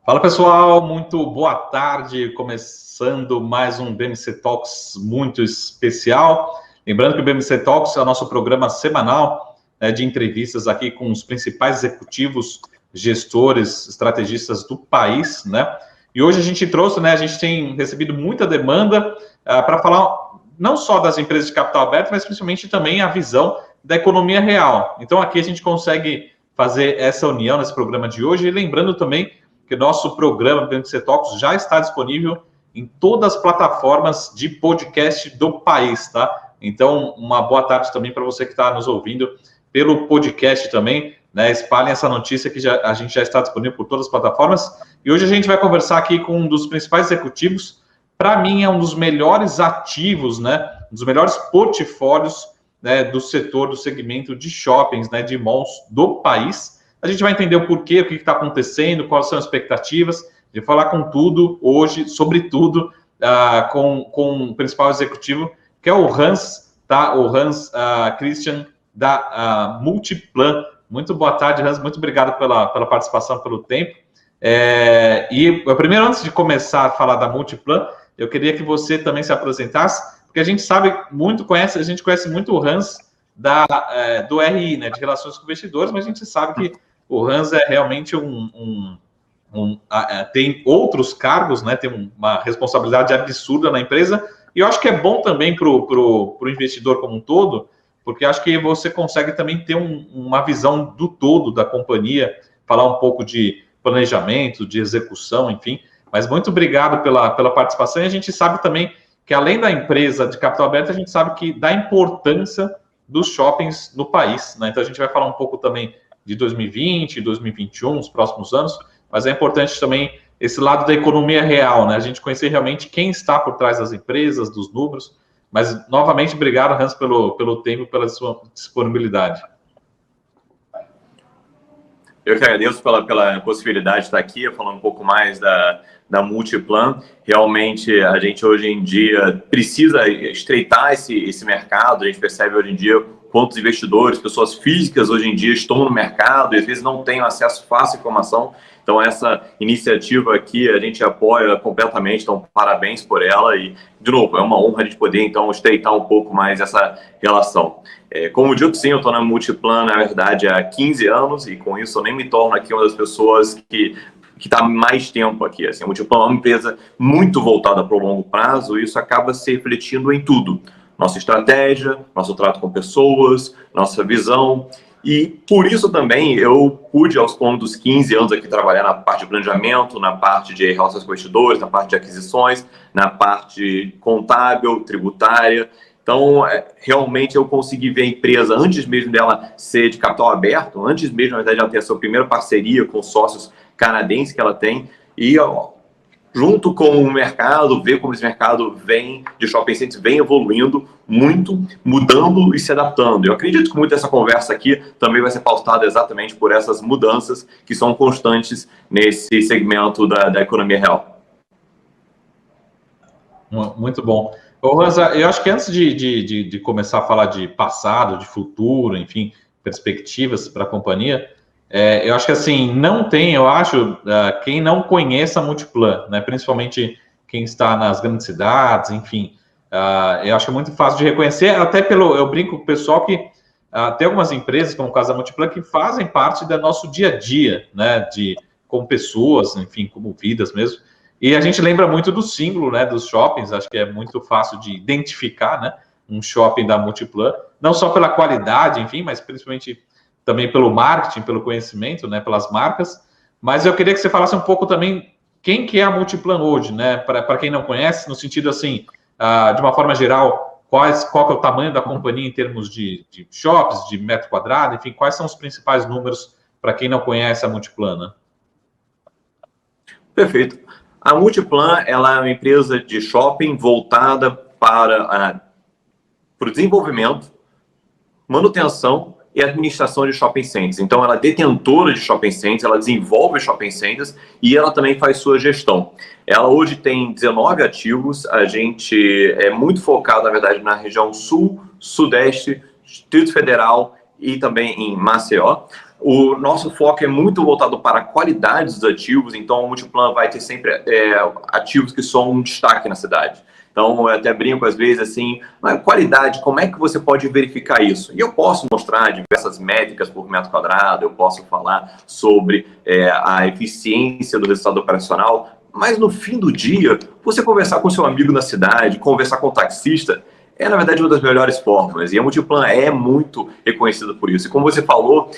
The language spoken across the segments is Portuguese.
Fala pessoal, muito boa tarde, começando mais um BMC Talks muito especial. Lembrando que o BMC Talks é o nosso programa semanal, né, de entrevistas aqui com os principais executivos, gestores, estrategistas do país, né? E hoje a gente trouxe, né, a gente tem recebido muita demanda para falar não só das empresas de capital aberto, mas principalmente também a visão da economia real. Então aqui a gente consegue fazer essa união nesse programa de hoje, e lembrando também que nosso programa BMC Talks já está disponível em todas as plataformas de podcast do país, tá? Então, uma boa tarde também para você que está nos ouvindo pelo podcast também, né? Espalhem essa notícia que a gente já está disponível por todas as plataformas. E hoje a gente vai conversar aqui com um dos principais executivos. Para mim, é um dos melhores ativos, né? Um dos melhores portfólios, né, do setor, do segmento de shoppings, né, de malls do país. A gente vai entender o porquê, o que está acontecendo, quais são as expectativas, de falar com tudo hoje, sobre tudo, com o principal executivo, que é o Hans, tá? O Hans Christian, da Multiplan. Muito boa tarde, Hans, muito obrigado pela participação, pelo tempo. E primeiro, antes de começar a falar da Multiplan, eu queria que você também se apresentasse, porque a gente sabe muito, a gente conhece muito o Hans do RI, né, de Relações com Investidores, mas a gente sabe que o Hans é realmente tem outros cargos, né? Tem uma responsabilidade absurda na empresa, e eu acho que é bom também para o investidor como um todo, porque acho que você consegue também ter uma visão do todo da companhia, falar um pouco de planejamento, de execução, enfim. Mas muito obrigado pela participação, e a gente sabe também que, além da empresa de capital aberto, a gente sabe que da importância dos shoppings no país, né? Então a gente vai falar um pouco também de 2020, 2021, os próximos anos, mas é importante também esse lado da economia real, né? A gente conhecer realmente quem está por trás das empresas, dos números. Mas, novamente, obrigado, Hans, pelo tempo, pela sua disponibilidade. Eu que agradeço pela possibilidade de estar aqui, falando um pouco mais da Multiplan. Realmente, a gente hoje em dia precisa estreitar esse mercado. A gente percebe hoje em dia quantos investidores, pessoas físicas hoje em dia estão no mercado e às vezes não têm acesso fácil à informação. Então, essa iniciativa aqui a gente apoia completamente, então parabéns por ela. E, de novo, é uma honra a gente poder, então, estreitar um pouco mais essa relação. Como dito, sim, eu estou na Multiplan, na verdade, há 15 anos, e com isso eu nem me torno aqui uma das pessoas que está mais tempo aqui. Assim, a Multiplan é uma empresa muito voltada para o longo prazo, e isso acaba se refletindo em tudo. Nossa estratégia, nosso trato com pessoas, nossa visão. E por isso também eu pude, aos longo dos 15 anos aqui, trabalhar na parte de planejamento, na parte de relações com investidores, na parte de aquisições, na parte contábil, tributária. Então, realmente eu consegui ver a empresa, antes mesmo dela ser de capital aberto, antes mesmo, na verdade, ela ter a sua primeira parceria com sócios canadenses que ela tem, e junto com o mercado, ver como esse mercado de shopping centers vem evoluindo muito, mudando e se adaptando. Eu acredito que muito dessa conversa aqui também vai ser pautada exatamente por essas mudanças que são constantes nesse segmento da economia real. Muito bom. Ô, Hansa, eu acho que antes de começar a falar de passado, de futuro, enfim, perspectivas para a companhia, eu acho que assim, não tem, eu acho, quem não conheça a Multiplan, né, principalmente quem está nas grandes cidades, enfim, eu acho que é muito fácil de reconhecer, até eu brinco com o pessoal que tem algumas empresas, como o caso da Multiplan, que fazem parte do nosso dia a dia, né, como pessoas, enfim, como vidas mesmo. E a gente lembra muito do símbolo, né, dos shoppings. Acho que é muito fácil de identificar, né, um shopping da Multiplan, não só pela qualidade, enfim, mas principalmente também pelo marketing, pelo conhecimento, né, pelas marcas. Mas eu queria que você falasse um pouco também quem que é a Multiplan hoje, né, para quem não conhece, no sentido assim, de uma forma geral, qual que é o tamanho da companhia em termos de shops, de metro quadrado, enfim, quais são os principais números para quem não conhece a Multiplan, né? Perfeito. A Multiplan, ela é uma empresa de shopping voltada para o desenvolvimento, manutenção e administração de shopping centers. Então, ela é detentora de shopping centers, ela desenvolve shopping centers e ela também faz sua gestão. Ela hoje tem 19 ativos, a gente é muito focado, na verdade, na região sul, sudeste, Distrito Federal e também em Maceió. O nosso foco é muito voltado para a qualidade dos ativos, então o Multiplan vai ter sempre ativos que são um destaque na cidade. Então, eu até brinco às vezes assim, mas qualidade, como é que você pode verificar isso? E eu posso mostrar diversas métricas por metro quadrado, eu posso falar sobre a eficiência do resultado operacional, mas no fim do dia, você conversar com seu amigo na cidade, conversar com o taxista, na verdade, uma das melhores formas. E a Multiplan é muito reconhecida por isso. E como você falou,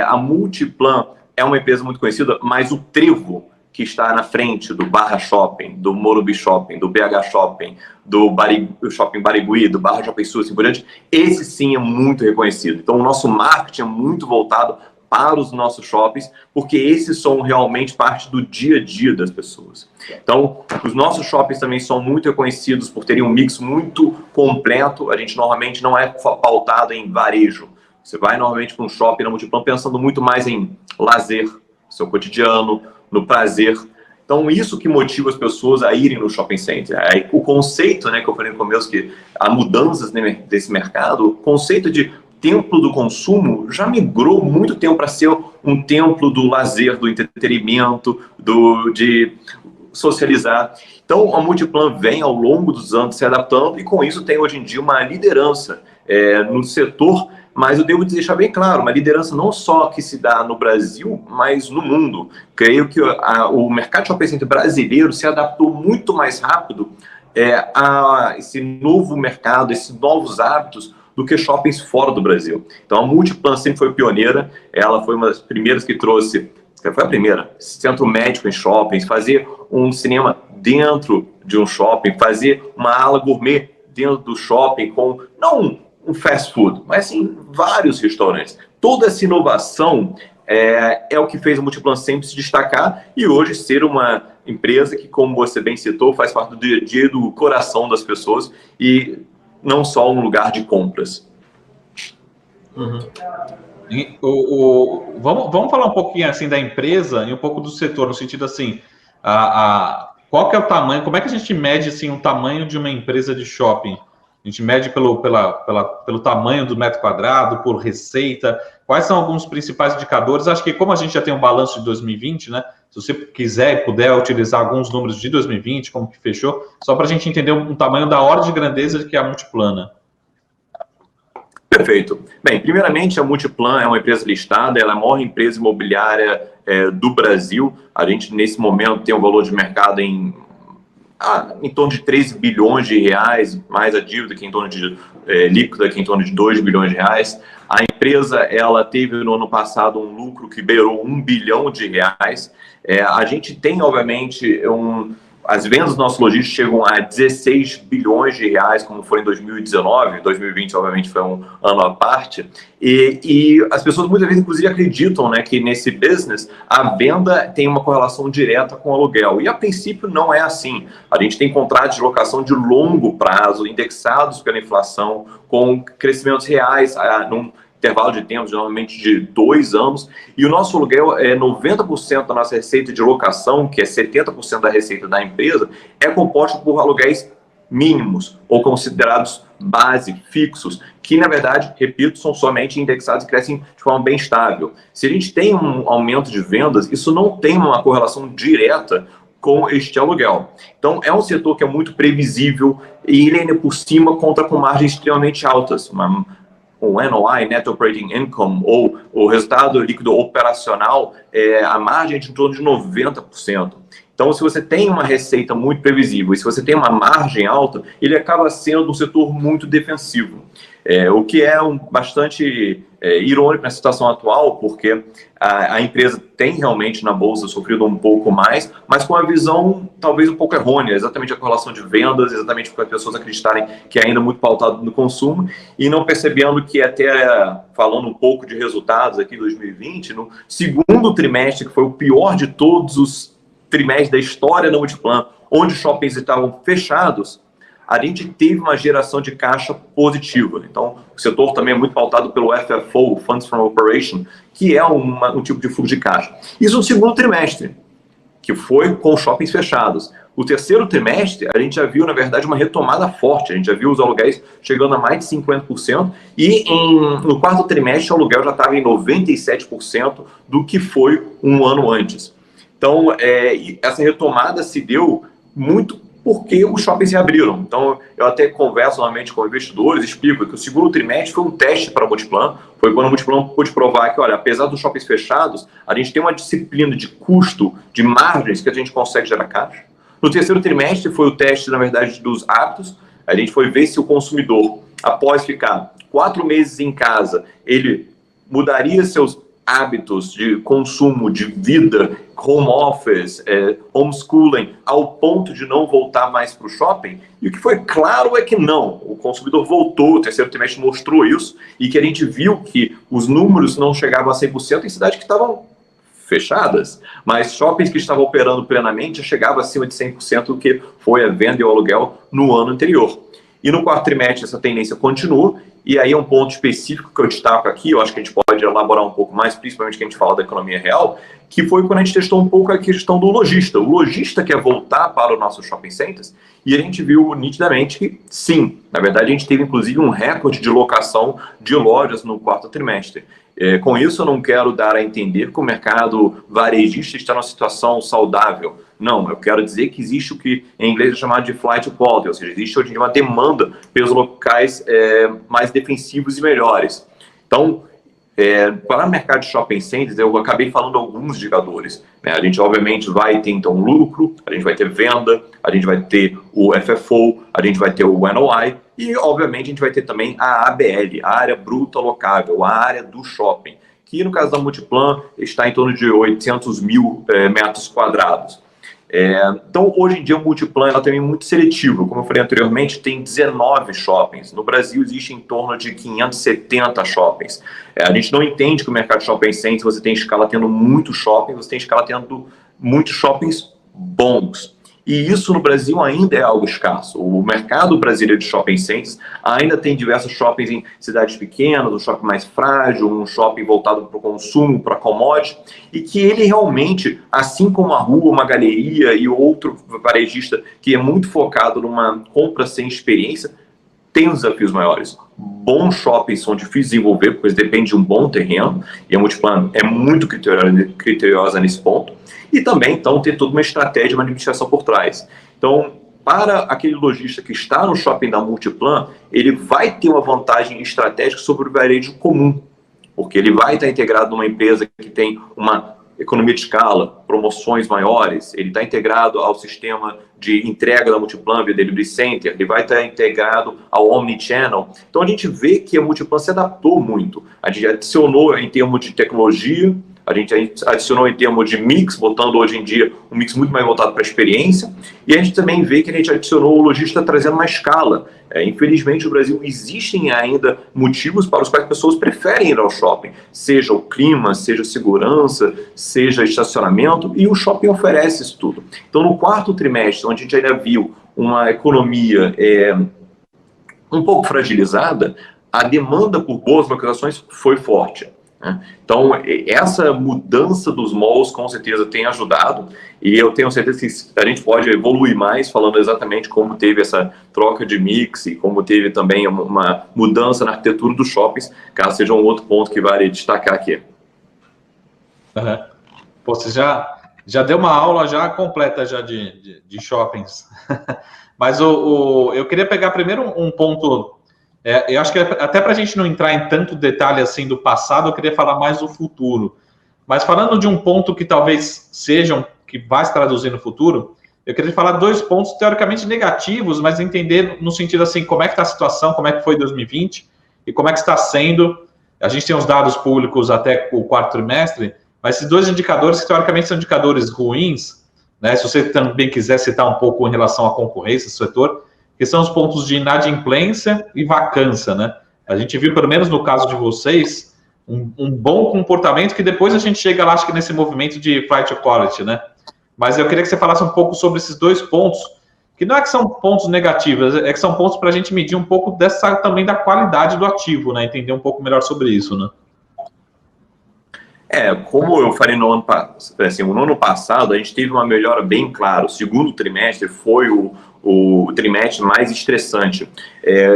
a Multiplan é uma empresa muito conhecida, mas o trevo que está na frente do Barra Shopping, do Morumbi Shopping, do BH Shopping, do Shopping Barigui, do Barra Shopping Sul, assim por diante, esse sim é muito reconhecido. Então, o nosso marketing é muito voltado para os nossos shoppings, porque esses são realmente parte do dia a dia das pessoas. Então, os nossos shoppings também são muito reconhecidos por terem um mix muito completo. A gente normalmente não é pautado em varejo. Você vai normalmente para um shopping na Multiplan pensando muito mais em lazer, seu cotidiano, no prazer. Então, isso que motiva as pessoas a irem no shopping center. Aí, o conceito, né, que eu falei no começo, que há mudanças desse mercado, o conceito de templo do consumo já migrou muito tempo para ser um templo do lazer, do entretenimento, de socializar. Então, a Multiplan vem ao longo dos anos se adaptando e com isso tem hoje em dia uma liderança no setor, mas eu devo deixar bem claro, uma liderança não só que se dá no Brasil, mas no mundo. Creio que o mercado de shopping center brasileiro se adaptou muito mais rápido a esse novo mercado, esses novos hábitos, do que shoppings fora do Brasil. Então, a Multiplan sempre foi pioneira, ela foi uma das primeiras que trouxe, foi a primeira, centro médico em shoppings, fazer um cinema dentro de um shopping, fazer uma ala gourmet dentro do shopping, com não um fast food, mas sim vários restaurantes. Toda essa inovação é o que fez a Multiplan sempre se destacar e hoje ser uma empresa que, como você bem citou, faz parte do dia a dia, do coração das pessoas e não só um lugar de compras. Uhum. Vamos falar um pouquinho assim da empresa e um pouco do setor, no sentido assim, qual que é o tamanho, como é que a gente mede assim, o tamanho de uma empresa de shopping? A gente mede pelo tamanho do metro quadrado, por receita, quais são alguns principais indicadores? Acho que como a gente já tem um balanço de 2020, né? Se você quiser e puder utilizar alguns números de 2020, como que fechou, só para a gente entender um tamanho da ordem de grandeza que é a Multiplan. Perfeito. Bem, primeiramente, a Multiplan é uma empresa listada, ela é a maior empresa imobiliária do Brasil. A gente, nesse momento, tem um valor de mercado em torno de 13 bilhões de reais, mais a dívida que em torno de líquida, que em torno de 2 bilhões de reais. A empresa, ela teve no ano passado um lucro que beirou 1 bilhão de reais. A gente tem, obviamente, as vendas do nosso logístico chegam a 16 bilhões de reais, como foi em 2019. 2020, obviamente, foi um ano à parte. E as pessoas muitas vezes, inclusive, acreditam, né, que nesse business a venda tem uma correlação direta com o aluguel. E, a princípio, não é assim. A gente tem contratos de locação de longo prazo, indexados pela inflação, com crescimentos reais num intervalo de tempo, normalmente de 2 anos, e o nosso aluguel 90% da nossa receita de locação, que é 70% da receita da empresa, é composto por aluguéis mínimos ou considerados base, fixos, que na verdade, repito, são somente indexados e crescem de forma bem estável. Se a gente tem um aumento de vendas, isso não tem uma correlação direta com este aluguel. Então, é um setor que é muito previsível e ele ainda por cima conta com margens extremamente altas, o NOI, Net Operating Income, ou o resultado líquido operacional, a margem é de em torno de 90%. Então, se você tem uma receita muito previsível e se você tem uma margem alta, ele acaba sendo um setor muito defensivo. O que é bastante irônico na situação atual, porque a empresa tem realmente na Bolsa sofrido um pouco mais, mas com a visão talvez um pouco errônea, exatamente a correlação de vendas, exatamente porque as pessoas acreditarem que é ainda muito pautado no consumo, e não percebendo que até, falando um pouco de resultados aqui em 2020, no segundo trimestre, que foi o pior de todos os trimestres da história da Multiplan, onde os shoppings estavam fechados, a gente teve uma geração de caixa positiva. Então, o setor também é muito pautado pelo FFO, Funds from Operation, que é um tipo de fluxo de caixa. Isso no segundo trimestre. que foi com shoppings fechados. O terceiro trimestre, a gente já viu, na verdade, uma retomada forte. A gente já viu os aluguéis chegando a mais de 50%. E no quarto trimestre, o aluguel já estava em 97% do que foi um ano antes. Então, essa retomada se deu muito porque os shoppings se abriram. Então, eu até converso novamente com investidores, explico que o segundo trimestre foi um teste para a Multiplan, foi quando a Multiplan pôde provar que, olha, apesar dos shoppings fechados, a gente tem uma disciplina de custo, de margens que a gente consegue gerar caixa. No terceiro trimestre foi o teste, na verdade, dos hábitos. A gente foi ver se o consumidor, após ficar 4 meses em casa, ele mudaria seus hábitos de consumo, de vida, home office, homeschooling, ao ponto de não voltar mais para o shopping. E o que foi claro é que não. O consumidor voltou, o terceiro trimestre mostrou isso, e que a gente viu que os números não chegavam a 100% em cidades que estavam fechadas, mas shoppings que estavam operando plenamente já chegavam acima de 100% do que foi a venda e o aluguel no ano anterior. E no quarto trimestre essa tendência continua, e aí é um ponto específico que eu destaco aqui, eu acho que a gente pode elaborar um pouco mais, principalmente que a gente fala da economia real, que foi quando a gente testou um pouco a questão do lojista. O lojista quer voltar para os nossos shopping centers, e a gente viu nitidamente que sim, na verdade a gente teve inclusive um recorde de locação de lojas no quarto trimestre. Com isso eu não quero dar a entender que o mercado varejista está numa situação saudável. Não, eu quero dizer que existe o que em inglês é chamado de flight to quality, ou seja, existe hoje em dia uma demanda pelos locais mais defensivos e melhores. Então, para o mercado de shopping centers, eu acabei falando alguns indicadores, né? A gente obviamente vai ter então lucro, a gente vai ter venda, a gente vai ter o FFO, a gente vai ter o NOI e obviamente a gente vai ter também a ABL, a área bruta locável, a área do shopping, que no caso da Multiplan está em torno de 800 mil metros quadrados. Então, hoje em dia, o Multiplan ela também é muito seletivo. Como eu falei anteriormente, tem 19 shoppings. No Brasil, existe em torno de 570 shoppings. A gente não entende que o mercado de shopping centers, você tem escala tendo muito shopping, você tem escala tendo muitos shoppings bons. E isso no Brasil ainda é algo escasso. O mercado brasileiro de shopping centers ainda tem diversos shoppings em cidades pequenas, um shopping mais frágil, um shopping voltado para o consumo, para commodity, e que ele realmente, assim como a rua, uma galeria e outro varejista que é muito focado numa compra sem experiência, tem os desafios maiores. Bons shoppings são difíceis de desenvolver, porque eles dependem de um bom terreno, e a Multiplan é muito criteriosa nesse ponto. E também, então, ter toda uma estratégia, uma administração por trás. Então, para aquele lojista que está no shopping da Multiplan, ele vai ter uma vantagem estratégica sobre o varejo comum, porque ele vai estar integrado numa empresa que tem uma economia de escala, promoções maiores, ele está integrado ao sistema de entrega da Multiplan via Delivery Center, ele vai estar integrado ao Omnichannel. Então, a gente vê que a Multiplan se adaptou muito. A gente adicionou em termos de tecnologia, a gente adicionou em termos de mix, botando hoje em dia um mix muito mais voltado para a experiência, e a gente também vê que a gente adicionou o lojista trazendo uma escala. Infelizmente, no Brasil, existem ainda motivos para os quais as pessoas preferem ir ao shopping, seja o clima, seja segurança, seja estacionamento, e o shopping oferece isso tudo. Então, no quarto trimestre, onde a gente ainda viu uma economia um pouco fragilizada, a demanda por boas localizações foi forte. Então, essa mudança dos malls com certeza tem ajudado, e eu tenho certeza que a gente pode evoluir mais falando exatamente como teve essa troca de mix e como teve também uma mudança na arquitetura dos shoppings, caso seja um outro ponto que vale destacar aqui. Uhum. Pô, você já deu uma aula já completa já de shoppings, mas eu queria pegar primeiro um ponto. Eu acho que até para a gente não entrar em tanto detalhe assim do passado, eu queria falar mais do futuro. Mas falando de um ponto que talvez sejam, que vai se traduzir no futuro, eu queria falar 2 pontos teoricamente negativos, mas entender no sentido assim, como é que está a situação, como é que foi 2020 e como é que está sendo. A gente tem os dados públicos até o quarto trimestre, mas esses 2 indicadores que teoricamente são indicadores ruins, né? Se você também quiser citar um pouco em relação à concorrência do setor, que são os pontos de inadimplência e vacância, né? A gente viu, pelo menos no caso de vocês, um bom comportamento, que depois a gente chega lá, acho que nesse movimento de flight to quality, né? Mas eu queria que você falasse um pouco sobre esses 2 pontos, que não é que são pontos negativos, é que são pontos para a gente medir um pouco também da qualidade do ativo, né? Entender um pouco melhor sobre isso, né? Como eu falei no ano passado, a gente teve uma melhora bem clara. O segundo trimestre foi o trimestre mais estressante.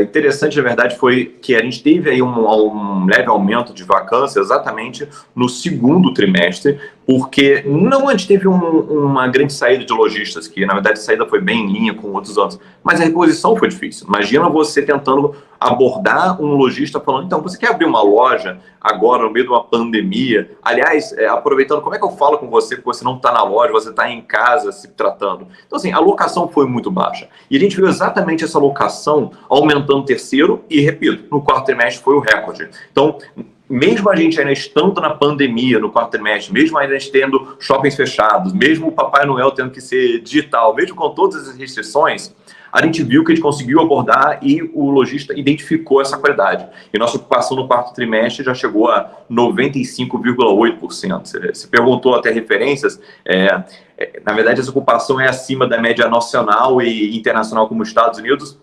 Interessante, na verdade, foi que a gente teve aí um leve aumento de vacância exatamente no segundo trimestre, porque não a gente teve uma grande saída de lojistas, que na verdade a saída foi bem em linha com outros anos, mas a reposição foi difícil. Imagina você tentando abordar um lojista falando, então, você quer abrir uma loja agora no meio de uma pandemia? Aliás, aproveitando, como é que eu falo com você que você não está na loja, você está em casa se tratando? Então, assim, a locação foi muito baixa. E a gente viu exatamente essa locação aumentando no terceiro e, repito, no quarto trimestre foi o recorde. Então, mesmo a gente ainda estando na pandemia no quarto trimestre, mesmo ainda tendo shoppings fechados, mesmo o Papai Noel tendo que ser digital, mesmo com todas as restrições, a gente viu que a gente conseguiu abordar e o lojista identificou essa qualidade. E nossa ocupação no quarto trimestre já chegou a 95,8%. Você perguntou até referências, na verdade essa ocupação é acima da média nacional e internacional como Estados Unidos,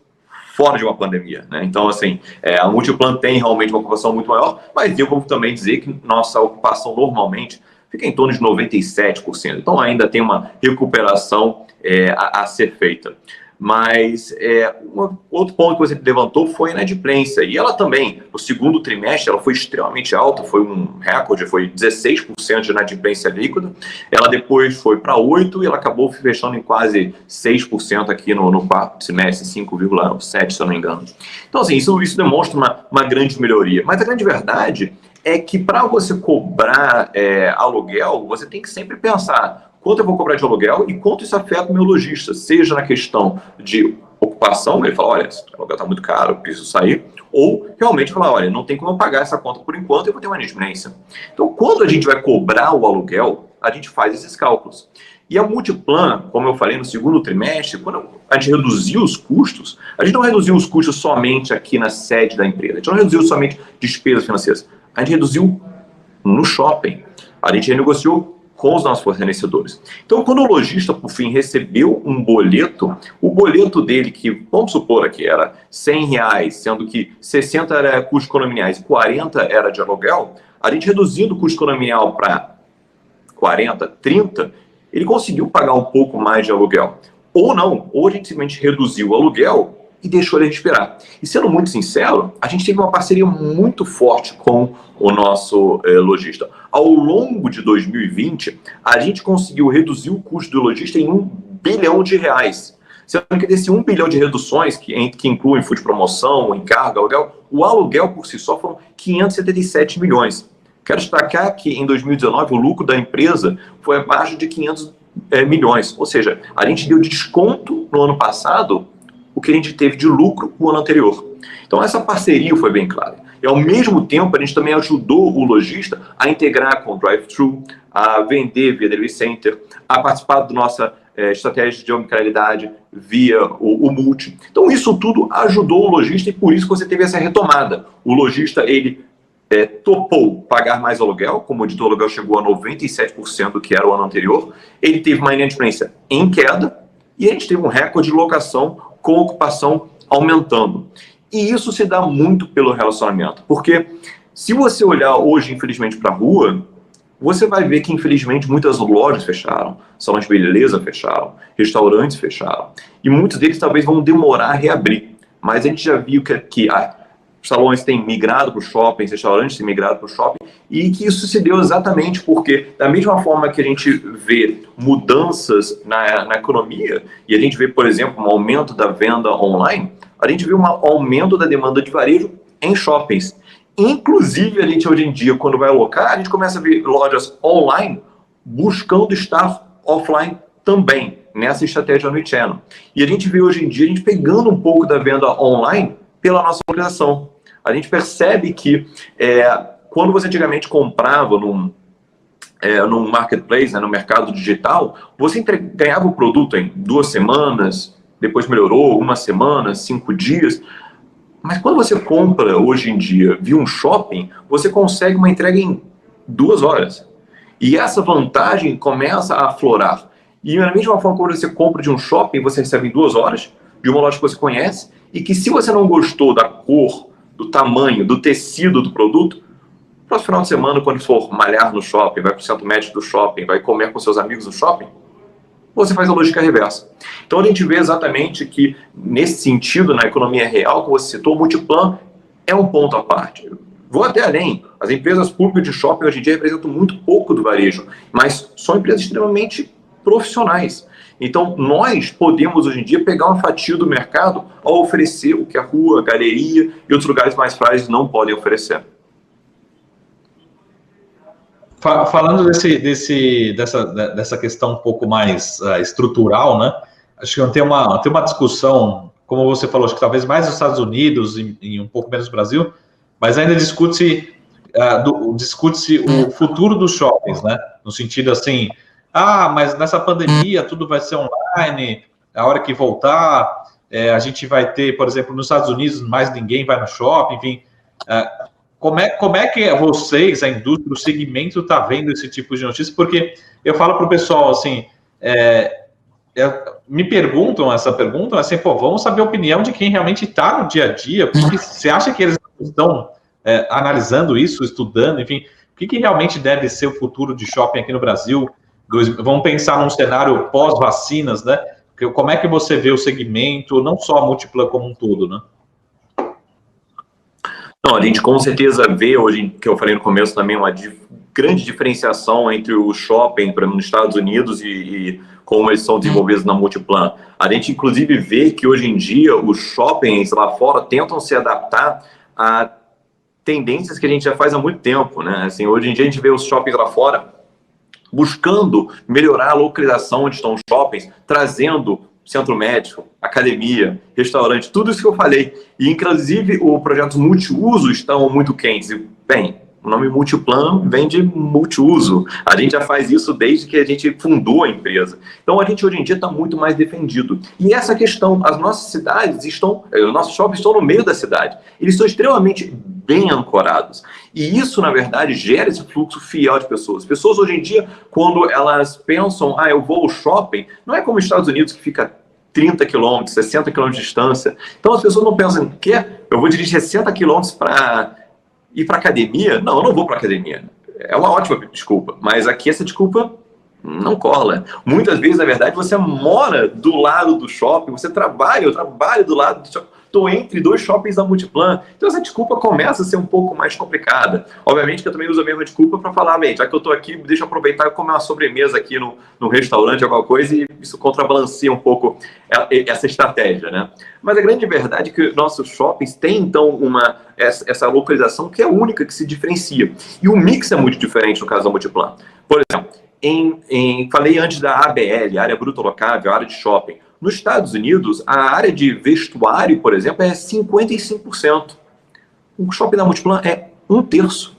fora de uma pandemia, né? Então, assim, a Multiplan tem realmente uma ocupação muito maior, mas eu vou também dizer que nossa ocupação normalmente fica em torno de 97%. Então, ainda tem uma recuperação a ser feita. Mas outro ponto que você levantou foi a inadimplência. E ela também, no segundo trimestre, ela foi extremamente alta, foi um recorde, foi 16% de inadimplência líquida. Ela depois foi para 8% e ela acabou fechando em quase 6% aqui no quarto trimestre, 5,7%, se eu não me engano. Então, assim, isso demonstra uma grande melhoria. Mas a grande verdade é que para você cobrar aluguel, você tem que sempre pensar quanto eu vou cobrar de aluguel e quanto isso afeta o meu lojista, seja na questão de ocupação, ele fala, olha, esse aluguel está muito caro, eu preciso sair, ou realmente falar, olha, não tem como eu pagar essa conta por enquanto, eu vou ter uma inadimplência. Então, quando a gente vai cobrar o aluguel, a gente faz esses cálculos. E a Multiplan, como eu falei no segundo trimestre, quando a gente reduziu os custos, a gente não reduziu os custos somente aqui na sede da empresa, a gente não reduziu somente despesas financeiras, a gente reduziu no shopping, a gente renegociou com os nossos fornecedores. Então, quando o lojista, por fim, recebeu um boleto, o boleto dele, que vamos supor aqui, era R$100, sendo que 60 era custo condominiais e 40 era de aluguel, a gente reduzindo o custo condominial para 40, 30, ele conseguiu pagar um pouco mais de aluguel. Ou não, ou a gente simplesmente reduziu o aluguel e deixou ele respirar. E sendo muito sincero, a gente teve uma parceria muito forte com o nosso lojista. Ao longo de 2020, a gente conseguiu reduzir o custo do lojista em R$1 bilhão. Sendo que desse 1 bilhão de reduções, que incluem fundo de promoção, encargo, aluguel, o aluguel por si só foram 577 milhões. Quero destacar que em 2019 o lucro da empresa foi abaixo de 500 milhões. Ou seja, a gente deu desconto no ano passado o que a gente teve de lucro no ano anterior. Então essa parceria foi bem clara. E ao mesmo tempo a gente também ajudou o lojista a integrar com o drive-thru, a vender via delivery center, a participar da nossa estratégia de omnicanalidade via o multi. Então isso tudo ajudou o lojista e por isso que você teve essa retomada. O lojista, ele topou pagar mais aluguel, como o dito, o aluguel chegou a 97% do que era o ano anterior, ele teve uma inadimplência em queda e a gente teve um recorde de locação com ocupação aumentando. E isso se dá muito pelo relacionamento, porque se você olhar hoje, infelizmente, para a rua, você vai ver que, infelizmente, muitas lojas fecharam, salões de beleza fecharam, restaurantes fecharam, e muitos deles talvez vão demorar a reabrir. Mas a gente já viu que os salões têm migrado para o shopping, os restaurantes têm migrado para o shopping, e que isso se deu exatamente porque, da mesma forma que a gente vê mudanças na economia, e a gente vê, por exemplo, um aumento da venda online, a gente vê um aumento da demanda de varejo em shoppings. Inclusive, a gente hoje em dia, quando vai alocar, a gente começa a ver lojas online buscando estar offline também, nessa estratégia omnichannel. E a gente vê hoje em dia, a gente pegando um pouco da venda online pela nossa localização. A gente percebe que quando você antigamente comprava num marketplace, no mercado digital, você ganhava o produto em 2 semanas, depois melhorou, 1 semana, 5 dias. Mas quando você compra hoje em dia via um shopping, você consegue uma entrega em 2 horas. E essa vantagem começa a aflorar. E da mesma forma, quando você compra de um shopping, você recebe em 2 horas, de uma loja que você conhece, e que se você não gostou da cor, do tamanho, do tecido do produto, Próximo final de semana, quando for malhar no shopping, vai para o centro médico do shopping, vai comer com seus amigos no shopping, você faz a lógica reversa. Então a gente vê exatamente que, nesse sentido, na economia real, que você citou, o Multiplan é um ponto à parte. Vou até além. As empresas públicas de shopping hoje em dia representam muito pouco do varejo, mas são empresas extremamente profissionais. Então, nós podemos, hoje em dia, pegar uma fatia do mercado ao oferecer o que a rua, a galeria e outros lugares mais frágeis não podem oferecer. Falando dessa questão um pouco mais estrutural, né? Acho que tem uma discussão, como você falou, acho que talvez mais nos Estados Unidos e um pouco menos no Brasil, mas ainda discute-se o futuro dos shoppings, né? No sentido assim, mas nessa pandemia tudo vai ser online, a hora que voltar, a gente vai ter, por exemplo, nos Estados Unidos, mais ninguém vai no shopping, enfim. Como é que vocês, a indústria, o segmento, está vendo esse tipo de notícia? Porque eu falo para o pessoal, assim, me perguntam essa pergunta, assim, vamos saber a opinião de quem realmente está no dia a dia. Porque você acha que eles estão analisando isso, estudando, enfim, o que realmente deve ser o futuro de shopping aqui no Brasil? Vamos pensar num cenário pós-vacinas, né? Como é que você vê o segmento, não só a Multiplan como um todo, né? Não, a gente com certeza vê hoje, que eu falei no começo também, uma grande diferenciação entre o shopping, por exemplo, nos Estados Unidos e como eles são desenvolvidos na Multiplan. A gente, inclusive, vê que hoje em dia os shoppings lá fora tentam se adaptar a tendências que a gente já faz há muito tempo, né? Assim, hoje em dia a gente vê os shoppings lá fora buscando melhorar a localização onde estão os shoppings, trazendo centro médico, academia, restaurante, tudo isso que eu falei. E, inclusive, o projeto multiuso estão muito quentes. E, bem, o nome Multiplan vem de multiuso. A gente já faz isso desde que a gente fundou a empresa. Então, a gente hoje em dia está muito mais defendido. E essa questão, as nossas cidades estão, os nossos shoppings estão no meio da cidade. Eles estão extremamente bem ancorados. E isso, na verdade, gera esse fluxo fiel de pessoas. Pessoas, hoje em dia, quando elas pensam, eu vou ao shopping, não é como os Estados Unidos, que fica 30 quilômetros, 60 quilômetros de distância. Então, as pessoas não pensam, eu vou dirigir 60 quilômetros para ir para academia? Não, eu não vou para academia. É uma ótima desculpa, mas aqui essa desculpa não cola. Muitas vezes, na verdade, você mora do lado do shopping, eu trabalho do lado do shopping, estou entre dois shoppings da Multiplan. Então essa desculpa começa a ser um pouco mais complicada. Obviamente que eu também uso a mesma desculpa para falar, já que eu estou aqui, deixa eu aproveitar e comer uma sobremesa aqui no restaurante, alguma coisa, e isso contrabalanceia um pouco essa estratégia, né? Mas a grande verdade é que nossos shoppings têm, então, essa localização que é única, que se diferencia. E o mix é muito diferente no caso da Multiplan. Por exemplo, falei antes da ABL, área bruta locável, área de shopping. Nos Estados Unidos, a área de vestuário, por exemplo, é 55%. O shopping da Multiplan é 1/3.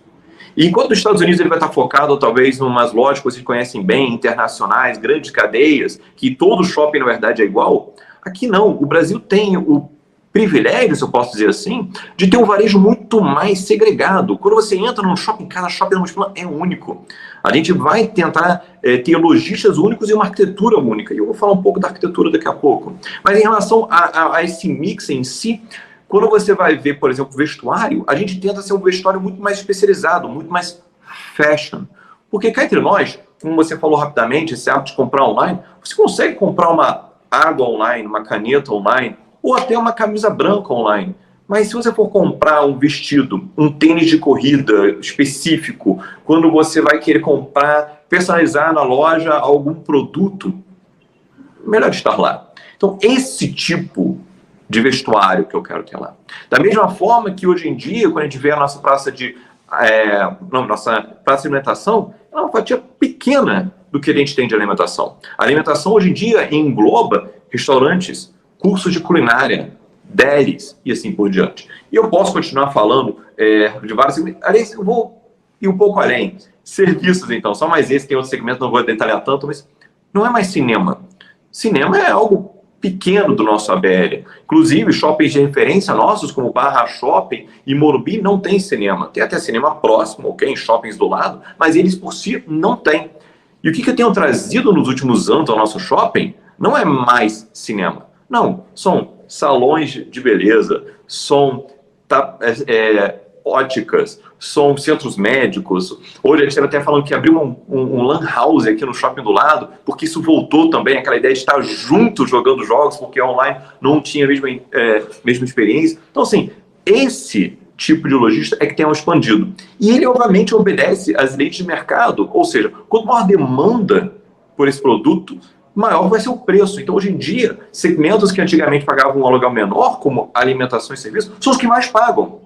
E enquanto nos Estados Unidos ele vai estar focado, talvez, em umas lojas que vocês conhecem bem, internacionais, grandes cadeias, que todo shopping, na verdade, é igual, aqui não. O Brasil tem o privilégio, se eu posso dizer assim, de ter um varejo muito mais segregado. Quando você entra num shopping, cada shopping da Multiplan é único. A gente vai tentar ter lojistas únicos e uma arquitetura única. E eu vou falar um pouco da arquitetura daqui a pouco. Mas em relação a esse mix em si, quando você vai ver, por exemplo, vestuário, a gente tenta ser um vestuário muito mais especializado, muito mais fashion. Porque cá entre nós, como você falou rapidamente, esse hábito de comprar online, você consegue comprar uma água online, uma caneta online, ou até uma camisa branca online. Mas se você for comprar um vestido, um tênis de corrida específico, quando você vai querer comprar, personalizar na loja algum produto, melhor estar lá. Então, esse tipo de vestuário que eu quero ter lá. Da mesma forma que hoje em dia, quando a gente vê a nossa praça de alimentação, é uma fatia pequena do que a gente tem de alimentação. A alimentação hoje em dia engloba restaurantes, cursos de culinária, delis e assim por diante. E eu posso continuar falando de vários... Aliás, eu vou ir um pouco além. Serviços, então. Só mais esse, tem outro segmento, não vou detalhar tanto, mas não é mais cinema. Cinema é algo pequeno do nosso ABL. Inclusive, shoppings de referência nossos, como Barra Shopping e Morumbi, não tem cinema. Tem até cinema próximo, ok? Em shoppings do lado, mas eles por si não têm. E o que eu tenho trazido nos últimos anos ao nosso shopping não é mais cinema. Não, são salões de beleza, são óticas, são centros médicos. Hoje a gente estava até falando que abriu um lan house aqui no shopping do lado, porque isso voltou também, aquela ideia de estar junto jogando jogos, porque online não tinha a mesma experiência. Então, assim, esse tipo de lojista é que tem expandido. E ele, obviamente, obedece às leis de mercado, ou seja, quanto maior demanda por esse produto, maior vai ser o preço. Então, hoje em dia, segmentos que antigamente pagavam um aluguel menor, como alimentação e serviço, são os que mais pagam.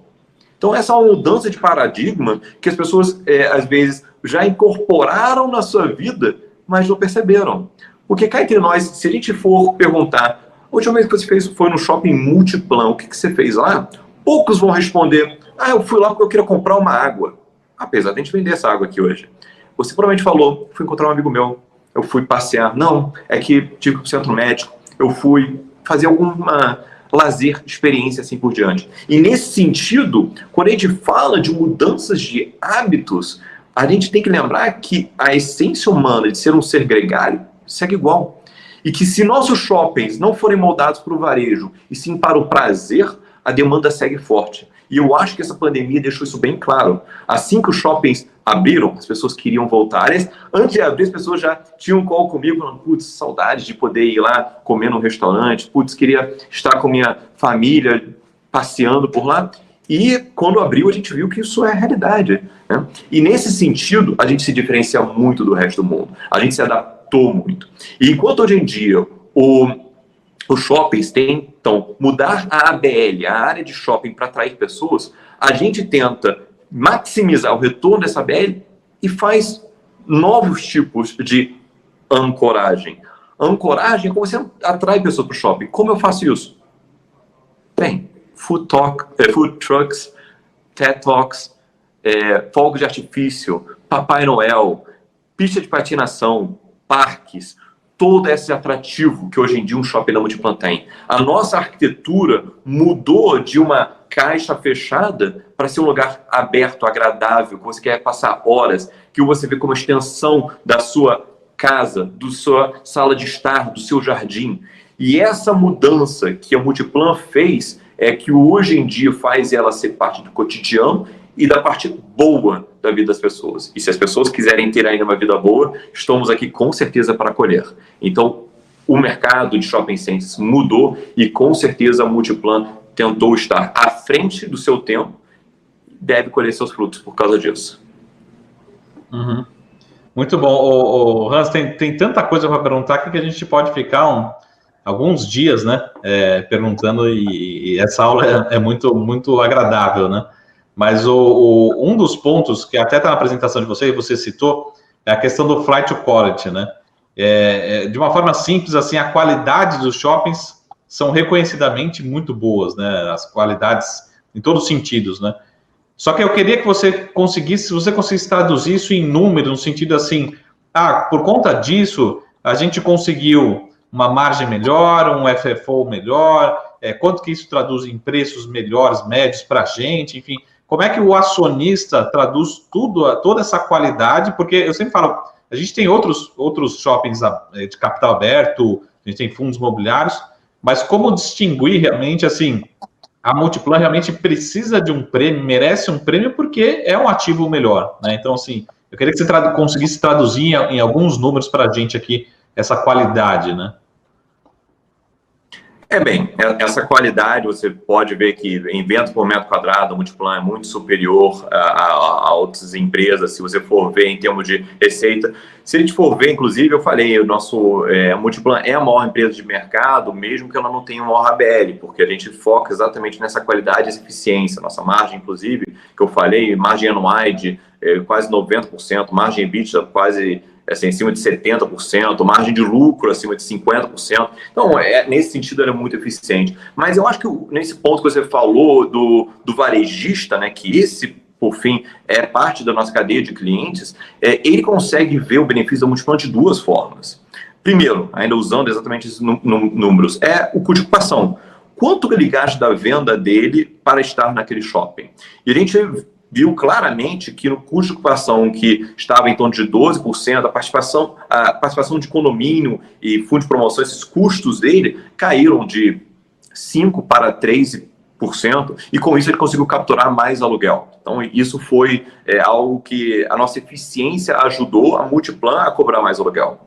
Então, essa é uma mudança de paradigma que as pessoas, às vezes, já incorporaram na sua vida, mas não perceberam. Porque cá entre nós, se a gente for perguntar, a última vez que você fez foi no shopping Multiplan, o que você fez lá? Poucos vão responder, eu fui lá porque eu queria comprar uma água. Apesar de a gente vender essa água aqui hoje. Você provavelmente falou, fui encontrar um amigo meu, eu fui passear. Não, é que tive que ir pro centro médico, eu fui fazer alguma lazer, experiência, assim por diante. E nesse sentido, quando a gente fala de mudanças de hábitos, a gente tem que lembrar que a essência humana de ser um ser gregário segue igual. E que se nossos shoppings não forem moldados para o varejo, e sim para o prazer, a demanda segue forte. E eu acho que essa pandemia deixou isso bem claro. Assim que os shoppings abriram, as pessoas queriam voltar. Antes de abrir, as pessoas já tinham um call comigo, falando, putz, saudade de poder ir lá comer num restaurante, putz, queria estar com minha família passeando por lá. E quando abriu, a gente viu que isso é a realidade, né? E nesse sentido, a gente se diferencia muito do resto do mundo. A gente se adaptou muito. E enquanto hoje em dia os shoppings tentam mudar a ABL, a área de shopping, para atrair pessoas, a gente tenta maximizar o retorno dessa ABL e faz novos tipos de ancoragem. Ancoragem é como você atrai pessoas para o shopping. Como eu faço isso? Tem food trucks, TED Talks, fogos de artifício, Papai Noel, pista de patinação, parques, todo esse atrativo que hoje em dia um shopping da Multiplan tem. A nossa arquitetura mudou de uma caixa fechada para ser um lugar aberto, agradável, que você quer passar horas, que você vê como extensão da sua casa, da sua sala de estar, do seu jardim. E essa mudança que a Multiplan fez é que hoje em dia faz ela ser parte do cotidiano e da parte boa da vida das pessoas. E se as pessoas quiserem ter ainda uma vida boa, estamos aqui com certeza para acolher. Então, o mercado de shopping centers mudou e com certeza a Multiplan tentou estar à frente do seu tempo, deve colher seus frutos por causa disso. Uhum. Muito bom. Hans, tem tanta coisa para perguntar que a gente pode ficar alguns dias, né, perguntando, e essa aula é muito, muito agradável, né? Mas um dos pontos que até está na apresentação de você citou, é a questão do flight to quality, né? De uma forma simples, assim, a qualidade dos shoppings são reconhecidamente muito boas, né? As qualidades em todos os sentidos, né? Só que eu queria que você conseguisse traduzir isso em números, no sentido assim, por conta disso, a gente conseguiu uma margem melhor, um FFO melhor, quanto que isso traduz em preços melhores, médios para a gente, enfim, como é que o acionista traduz toda essa qualidade, porque eu sempre falo, a gente tem outros shoppings de capital aberto, a gente tem fundos imobiliários, mas como distinguir realmente, assim, a Multiplan realmente precisa de um prêmio, merece um prêmio, porque é um ativo melhor, né? Então, assim, eu queria que você conseguisse traduzir em alguns números para a gente aqui, essa qualidade, né? Bem, essa qualidade você pode ver que em vendas por metro quadrado, a Multiplan é muito superior a outras empresas, se você for ver em termos de receita. Se a gente for ver, inclusive, eu falei, a Multiplan é a maior empresa de mercado, mesmo que ela não tenha o maior ABL, porque a gente foca exatamente nessa qualidade e eficiência. Nossa margem, inclusive, que eu falei, margem anual de quase 90%, margem EBITDA quase acima de 70%, margem de lucro acima de 50%. Então, nesse sentido, ela é muito eficiente. Mas eu acho que nesse ponto que você falou do varejista, né, que esse, por fim, é parte da nossa cadeia de clientes, ele consegue ver o benefício da Multiplan de duas formas. Primeiro, ainda usando exatamente esses números, é o custo de ocupação. Quanto ele gasta da venda dele para estar naquele shopping? E a gente viu claramente que no custo de ocupação, que estava em torno de 12%, a participação de condomínio e fundo de promoção, esses custos dele caíram de 5% para 3% e com isso ele conseguiu capturar mais aluguel. Então isso foi algo que a nossa eficiência ajudou a Multiplan a cobrar mais aluguel.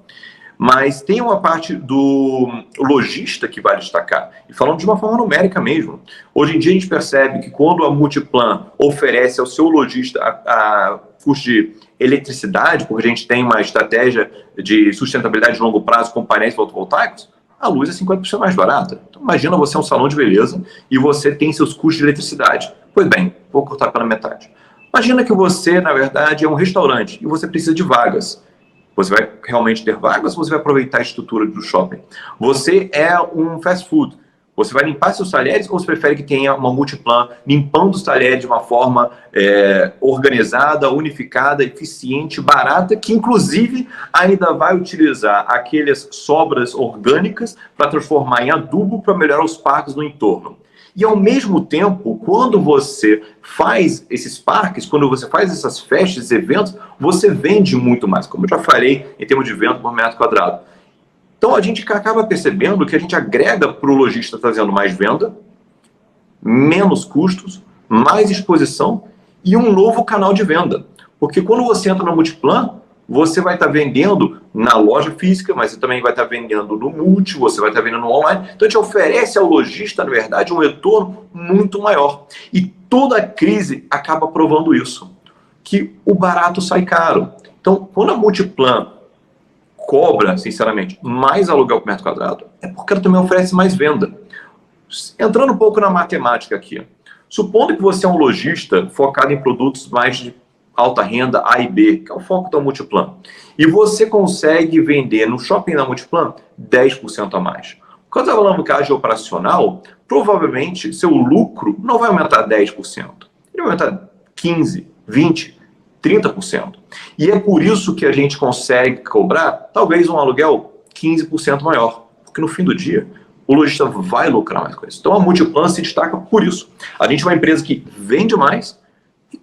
Mas tem uma parte do lojista que vale destacar. E falando de uma forma numérica mesmo. Hoje em dia a gente percebe que quando a Multiplan oferece ao seu lojista a custo de eletricidade, porque a gente tem uma estratégia de sustentabilidade de longo prazo com painéis fotovoltaicos, a luz é 50% mais barata. Então imagina você é um salão de beleza e você tem seus custos de eletricidade. Pois bem, vou cortar pela metade. Imagina que você, na verdade, é um restaurante e você precisa de vagas. Você vai realmente ter vagas ou você vai aproveitar a estrutura do shopping? Você é um fast food. Você vai limpar seus talheres ou você prefere que tenha uma Multiplan limpando os talheres de uma forma organizada, unificada, eficiente, barata, que inclusive ainda vai utilizar aquelas sobras orgânicas para transformar em adubo para melhorar os parques no entorno? E, ao mesmo tempo, quando você faz esses parques, quando você faz essas festas, esses eventos, você vende muito mais, como eu já falei, em termos de venda por metro quadrado. Então, a gente acaba percebendo que a gente agrega para o lojista trazendo mais venda, menos custos, mais exposição e um novo canal de venda. Porque quando você entra na Multiplan, você vai estar vendendo na loja física, mas você também vai estar vendendo no multi, você vai estar vendendo no online. Então, a gente oferece ao lojista, na verdade, um retorno muito maior. E toda a crise acaba provando isso, que o barato sai caro. Então, quando a Multiplan cobra, sinceramente, mais aluguel por metro quadrado, é porque ela também oferece mais venda. Entrando um pouco na matemática aqui, supondo que você é um lojista focado em produtos mais de alta renda A e B, que é o foco da Multiplan, e você consegue vender no shopping da Multiplan 10% a mais. Quando a alavancagem operacional, provavelmente seu lucro não vai aumentar 10%, ele vai aumentar 15%, 20%, 30%. E é por isso que a gente consegue cobrar talvez um aluguel 15% maior, porque no fim do dia o lojista vai lucrar mais com isso. Então a Multiplan se destaca por isso. A gente é uma empresa que vende mais,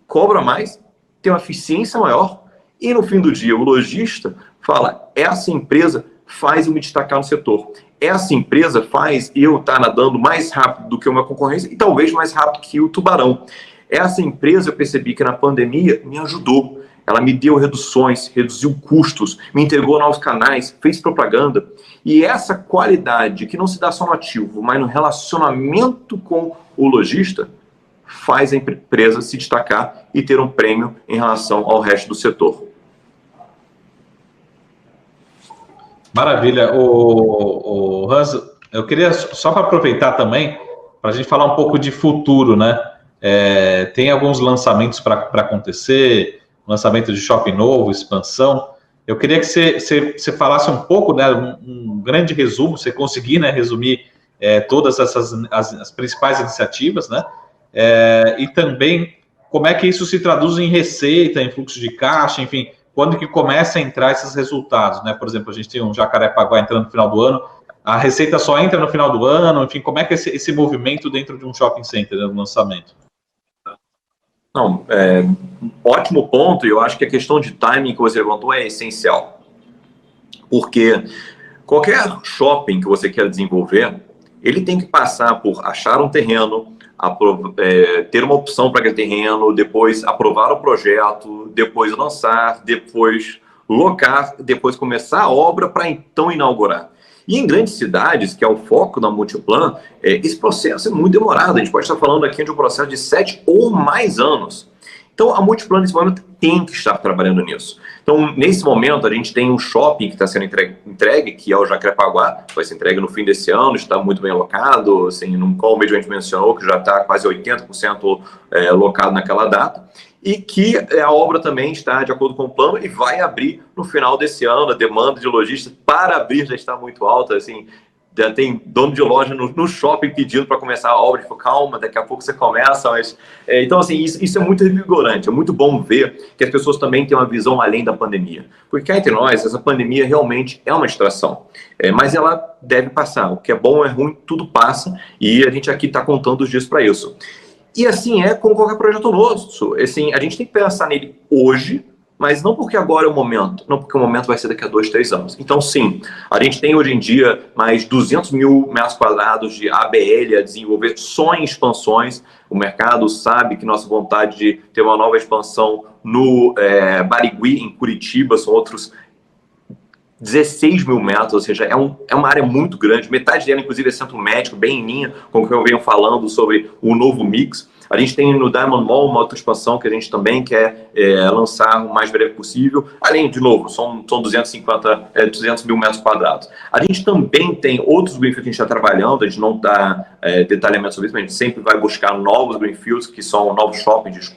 cobra mais, tem uma eficiência maior, e no fim do dia o lojista fala, essa empresa faz eu me destacar no setor. Essa empresa faz eu estar nadando mais rápido do que uma concorrência e talvez mais rápido que o tubarão. Essa empresa eu percebi que na pandemia me ajudou. Ela me deu reduções, reduziu custos, me entregou novos canais, fez propaganda. E essa qualidade que não se dá só no ativo, mas no relacionamento com o lojista, faz a empresa se destacar e ter um prêmio em relação ao resto do setor. Maravilha. O Hans, eu queria só para aproveitar também, para a gente falar um pouco de futuro, né? Tem alguns lançamentos para acontecer, lançamento de shopping novo, expansão. Eu queria que você falasse um pouco, né, um grande resumo, você conseguir, né, resumir todas essas as principais iniciativas, né? E também como é que isso se traduz em receita, em fluxo de caixa, enfim, quando que começa a entrar esses resultados, né? Por exemplo, a gente tem um Jacarepaguá entrando no final do ano, a receita só entra no final do ano, enfim, como é que é esse movimento dentro de um shopping center, né, no lançamento? Não, ótimo ponto, e eu acho que a questão de timing que você levantou é essencial. Porque qualquer shopping que você quer desenvolver, ele tem que passar por achar um terreno, ter uma opção para aquele terreno, depois aprovar o projeto, depois lançar, depois locar, depois começar a obra para então inaugurar. E em grandes cidades, que é o foco da Multiplan, esse processo é muito demorado. A gente pode estar falando aqui de um processo de 7 ou mais anos. Então, a Multiplan, nesse momento, tem que estar trabalhando nisso. Então, nesse momento, a gente tem um shopping que está sendo entregue, que é o Jacarepaguá, vai ser entregue no fim desse ano, está muito bem locado, assim, no qual mesmo a gente mencionou, que já está quase 80% locado naquela data, e que a obra também está de acordo com o plano e vai abrir no final desse ano. A demanda de lojistas para abrir já está muito alta, assim, já tem dono de loja no shopping pedindo para começar a obra, tipo, calma, daqui a pouco você começa, mas... então, assim, isso é muito revigorante, é muito bom ver que as pessoas também têm uma visão além da pandemia, porque cá entre nós, essa pandemia realmente é uma distração, mas ela deve passar, o que é bom ou é ruim, tudo passa, e a gente aqui está contando os dias para isso. E assim é com qualquer projeto nosso, assim, a gente tem que pensar nele hoje, mas não porque agora é o momento, não porque o momento vai ser daqui a 2, 3 anos. Então, sim, a gente tem hoje em dia mais 200 mil metros quadrados de ABL a desenvolver só em expansões. O mercado sabe que nossa vontade de ter uma nova expansão no Barigui, em Curitiba, são outros 16 mil metros, ou seja, é uma área muito grande. Metade dela, inclusive, é centro médico, bem em linha com o que eu venho falando sobre o novo mix. A gente tem no Diamond Mall uma outra expansão que a gente também quer lançar o mais breve possível. Além, de novo, são 200 mil metros quadrados. A gente também tem outros greenfields que a gente está trabalhando, a gente não dá detalhamento sobre isso, mas a gente sempre vai buscar novos greenfields, que são novos shoppings,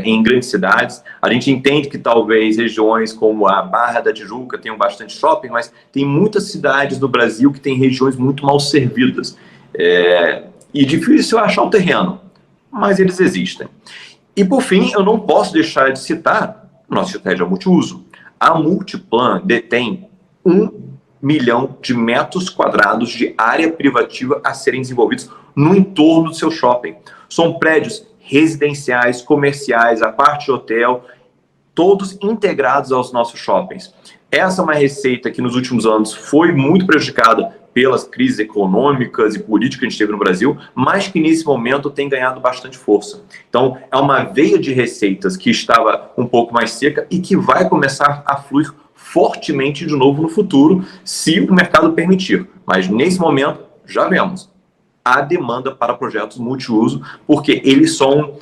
em grandes cidades. A gente entende que talvez regiões como a Barra da Tijuca tenham bastante shopping, mas tem muitas cidades no Brasil que têm regiões muito mal servidas. E difícil achar o terreno, mas eles existem. E, por fim, eu não posso deixar de citar nossa estratégia multiuso. A Multiplan detém 1 milhão de metros quadrados de área privativa a serem desenvolvidos no entorno do seu shopping. São prédios residenciais, comerciais, a parte de hotel, todos integrados aos nossos shoppings. Essa é uma receita que nos últimos anos foi muito prejudicada pelas crises econômicas e políticas que a gente teve no Brasil, mas que nesse momento tem ganhado bastante força. Então, é uma veia de receitas que estava um pouco mais seca e que vai começar a fluir fortemente de novo no futuro, se o mercado permitir. Mas nesse momento, já vemos a demanda para projetos multiuso, porque eles são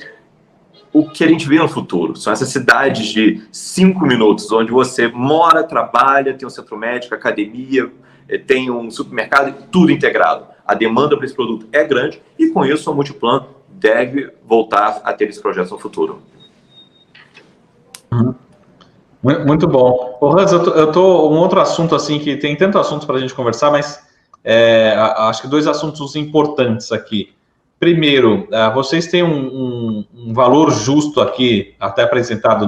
o que a gente vê no futuro. São essas cidades de 5 minutos, onde você mora, trabalha, tem um centro médico, academia, tem um supermercado, tudo integrado. A demanda para esse produto é grande e, com isso, a Multiplan deve voltar a ter esses projetos no futuro. Muito bom. Ô, Hans, eu tô um outro assunto, assim, que tem tanto assunto para a gente conversar, mas acho que 2 assuntos importantes aqui. Primeiro, vocês têm um valor justo aqui, até apresentado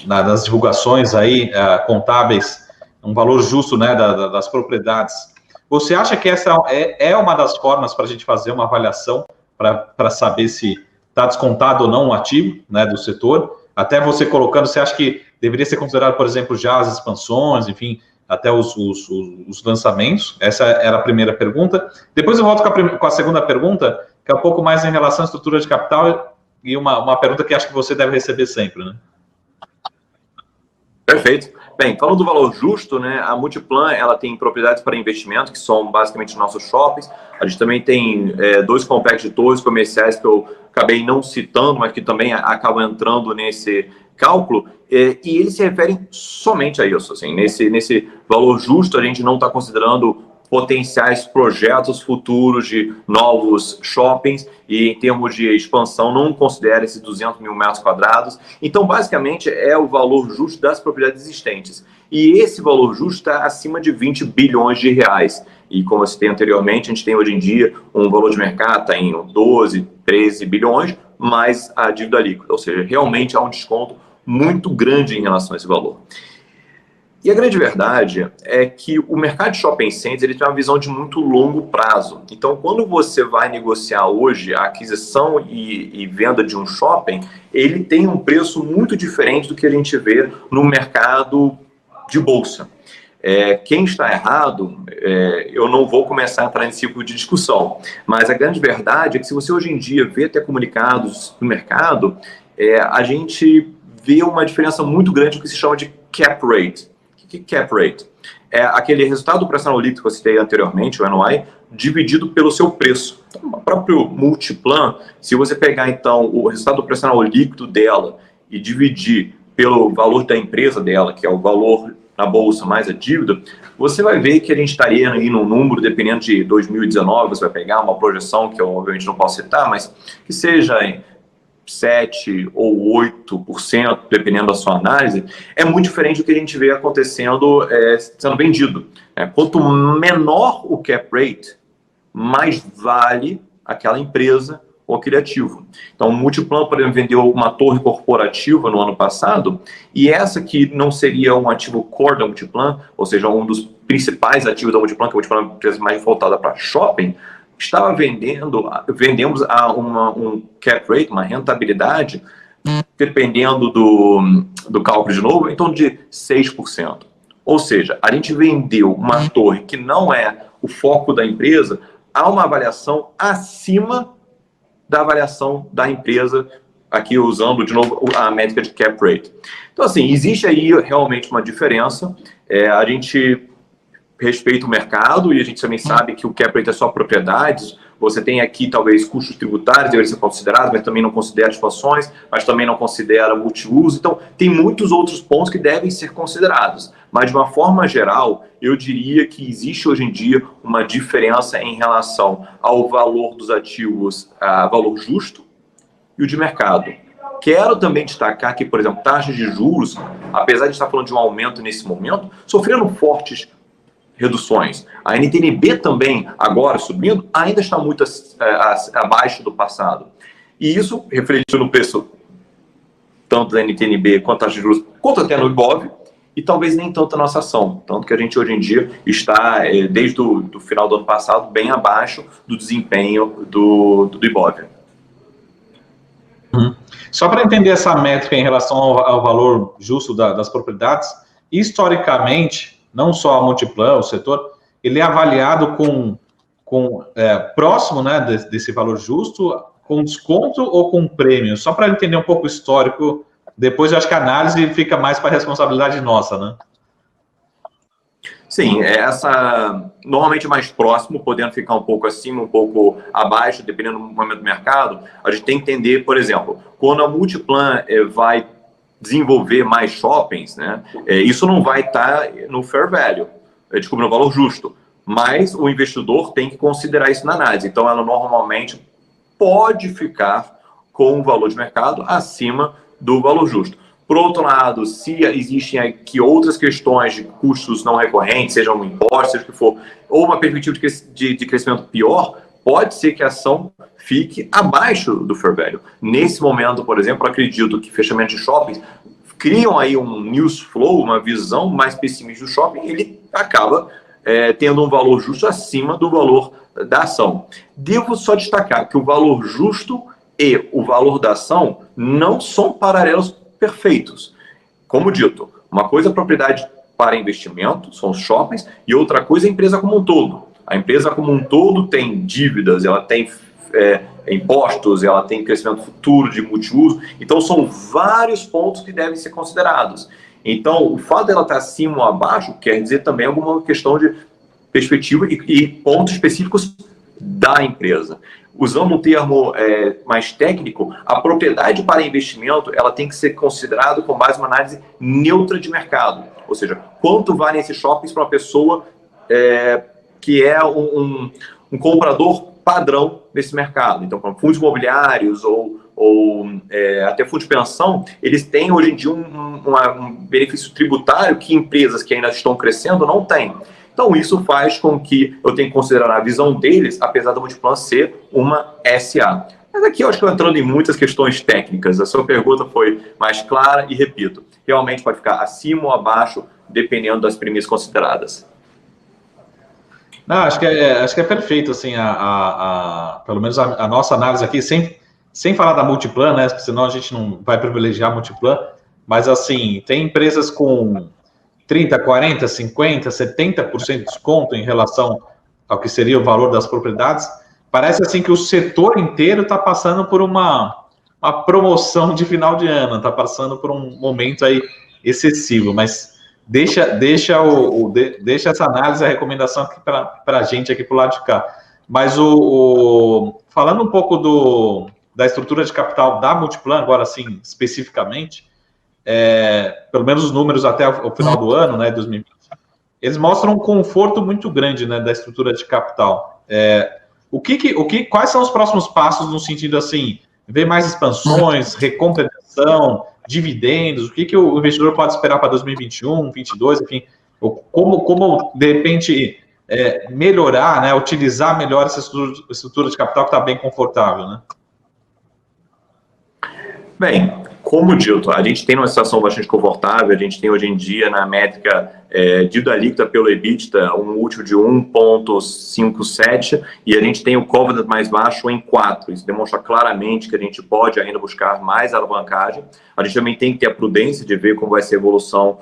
nas divulgações aí, contábeis, um valor justo, né, das propriedades. Você acha que essa é uma das formas para a gente fazer uma avaliação para saber se está descontado ou não um ativo, né, do setor? Até você colocando, você acha que deveria ser considerado, por exemplo, já as expansões, enfim, até os lançamentos? Essa era a primeira pergunta. Depois eu volto com a segunda pergunta, que é um pouco mais em relação à estrutura de capital e uma pergunta que acho que você deve receber sempre, né? Perfeito. Bem, falando do valor justo, né, a Multiplan ela tem propriedades para investimento, que são basicamente nossos shoppings. A gente também tem 2 complexos de torres comerciais que eu acabei não citando, mas que também acabam entrando nesse cálculo, e eles se referem somente a isso. Assim, nesse valor justo, a gente não está considerando potenciais projetos futuros de novos shoppings, e em termos de expansão não considera esses 200 mil metros quadrados. Então, basicamente, é o valor justo das propriedades existentes. E esse valor justo está acima de 20 bilhões de reais. E como eu citei anteriormente, a gente tem hoje em dia um valor de mercado tá em 12, 13 bilhões, mais a dívida líquida. Ou seja, realmente há um desconto muito grande em relação a esse valor. E a grande verdade é que o mercado de shopping centers ele tem uma visão de muito longo prazo. Então, quando você vai negociar hoje a aquisição e venda de um shopping, ele tem um preço muito diferente do que a gente vê no mercado de bolsa. Quem está errado, eu não vou começar a entrar nesse tipo de discussão, mas a grande verdade é que se você hoje em dia vê até comunicados no mercado, a gente vê uma diferença muito grande do que se chama de cap rate. O que é cap rate? É aquele resultado operacional líquido que eu citei anteriormente, o NOI, dividido pelo seu preço. Então, o próprio Multiplan, se você pegar, então, o resultado operacional líquido dela e dividir pelo valor da empresa dela, que é o valor na bolsa mais a dívida, você vai ver que a gente estaria aí num número, dependendo de 2019, você vai pegar uma projeção que eu, obviamente, não posso citar, mas que seja em 7% ou 8%, dependendo da sua análise, é muito diferente do que a gente vê acontecendo, sendo vendido. Quanto menor o cap rate, mais vale aquela empresa ou aquele ativo. Então, o Multiplan, por exemplo, vendeu uma torre corporativa no ano passado, e essa que não seria um ativo core da Multiplan, ou seja, um dos principais ativos da Multiplan, que a Multiplan é uma empresa mais voltada para shopping, vendemos a um cap rate, uma rentabilidade dependendo do cálculo de novo, em torno de 6%. Ou seja, a gente vendeu uma torre que não é o foco da empresa a uma avaliação acima da avaliação da empresa, aqui usando de novo a métrica de cap rate. Então, assim, existe aí realmente uma diferença. A gente respeita o mercado e a gente também sabe que o cap rate é só propriedades. Você tem aqui, talvez, custos tributários, devem ser considerados, mas também não considera expansões, mas também não considera multiuso. Então, tem muitos outros pontos que devem ser considerados. Mas, de uma forma geral, eu diria que existe hoje em dia uma diferença em relação ao valor dos ativos, valor justo e o de mercado. Quero também destacar que, por exemplo, taxas de juros, apesar de estar falando de um aumento nesse momento, sofreram fortes reduções. A NTN-B também, agora subindo, ainda está muito abaixo do passado. E isso refletiu no preço tanto da NTN-B quanto das juros, quanto até no IBOV, e talvez nem tanto a nossa ação. Tanto que a gente hoje em dia está, desde o final do ano passado, bem abaixo do desempenho do IBOV. Só para entender essa métrica em relação ao valor justo das propriedades, historicamente, não só a Multiplan, o setor, ele é avaliado próximo, né, desse valor justo, com desconto ou com prêmio? Só para entender um pouco o histórico, depois eu acho que a análise fica mais para a responsabilidade nossa, né? Sim, normalmente mais próximo, podendo ficar um pouco acima, um pouco abaixo, dependendo do momento do mercado. A gente tem que entender, por exemplo, quando a Multiplan vai desenvolver mais shoppings, né, isso não vai estar no fair value, no valor justo, mas o investidor tem que considerar isso na análise. Então, ela normalmente pode ficar com o valor de mercado acima do valor justo. Por outro lado, se existem aqui outras questões de custos não recorrentes, seja um imposto, seja o que for, ou uma perspectiva de crescimento pior, pode ser que a ação fique abaixo do fair value. Nesse momento, por exemplo, acredito que fechamento de shoppings criam aí um news flow, uma visão mais pessimista do shopping, e ele acaba tendo um valor justo acima do valor da ação. Devo só destacar que o valor justo e o valor da ação não são paralelos perfeitos. Como dito, uma coisa é propriedade para investimento, são os shoppings, e outra coisa é a empresa como um todo. A empresa como um todo tem dívidas, ela tem impostos, ela tem crescimento futuro de multiuso, então são vários pontos que devem ser considerados. Então, o fato dela estar acima ou abaixo quer dizer também alguma questão de perspectiva e pontos específicos da empresa. Usando um termo mais técnico, a propriedade para investimento ela tem que ser considerada com base numa análise neutra de mercado. Ou seja, quanto valem esses shoppings para uma pessoa que é um comprador padrão desse mercado. Então, para fundos imobiliários ou até fundos de pensão, eles têm hoje em dia um benefício tributário que empresas que ainda estão crescendo não têm. Então, isso faz com que eu tenha que considerar a visão deles, apesar da Multiplan ser uma SA. Mas aqui eu acho que eu estou entrando em muitas questões técnicas. A sua pergunta foi mais clara e, repito, realmente pode ficar acima ou abaixo, dependendo das premissas consideradas. Não, acho que é perfeito, assim, pelo menos a nossa análise aqui, sem falar da Multiplan, né, porque senão a gente não vai privilegiar a Multiplan, mas, assim, tem empresas com 30%, 40%, 50%, 70% de desconto em relação ao que seria o valor das propriedades. Parece, assim, que o setor inteiro está passando por uma promoção de final de ano, está passando por um momento aí excessivo, mas deixa essa análise, a recomendação aqui para a gente aqui para o lado de cá. Mas falando um pouco da estrutura de capital da Multiplan, agora sim, especificamente, pelo menos os números até o final do ano, né, 2020, eles mostram um conforto muito grande, né, da estrutura de capital. Quais são os próximos passos no sentido, assim, ver mais expansões, recompensação, dividendos, o que o investidor pode esperar para 2021, 2022, enfim, como de repente, melhorar, né, utilizar melhor essa estrutura de capital que está bem confortável, né? Bem, como dito, a gente tem uma situação bastante confortável, a gente tem hoje em dia na métrica dívida líquida pelo EBITDA um múltiplo de 1,57 e a gente tem o covenant mais baixo em 4. Isso demonstra claramente que a gente pode ainda buscar mais alavancagem. A gente também tem que ter a prudência de ver como vai ser a evolução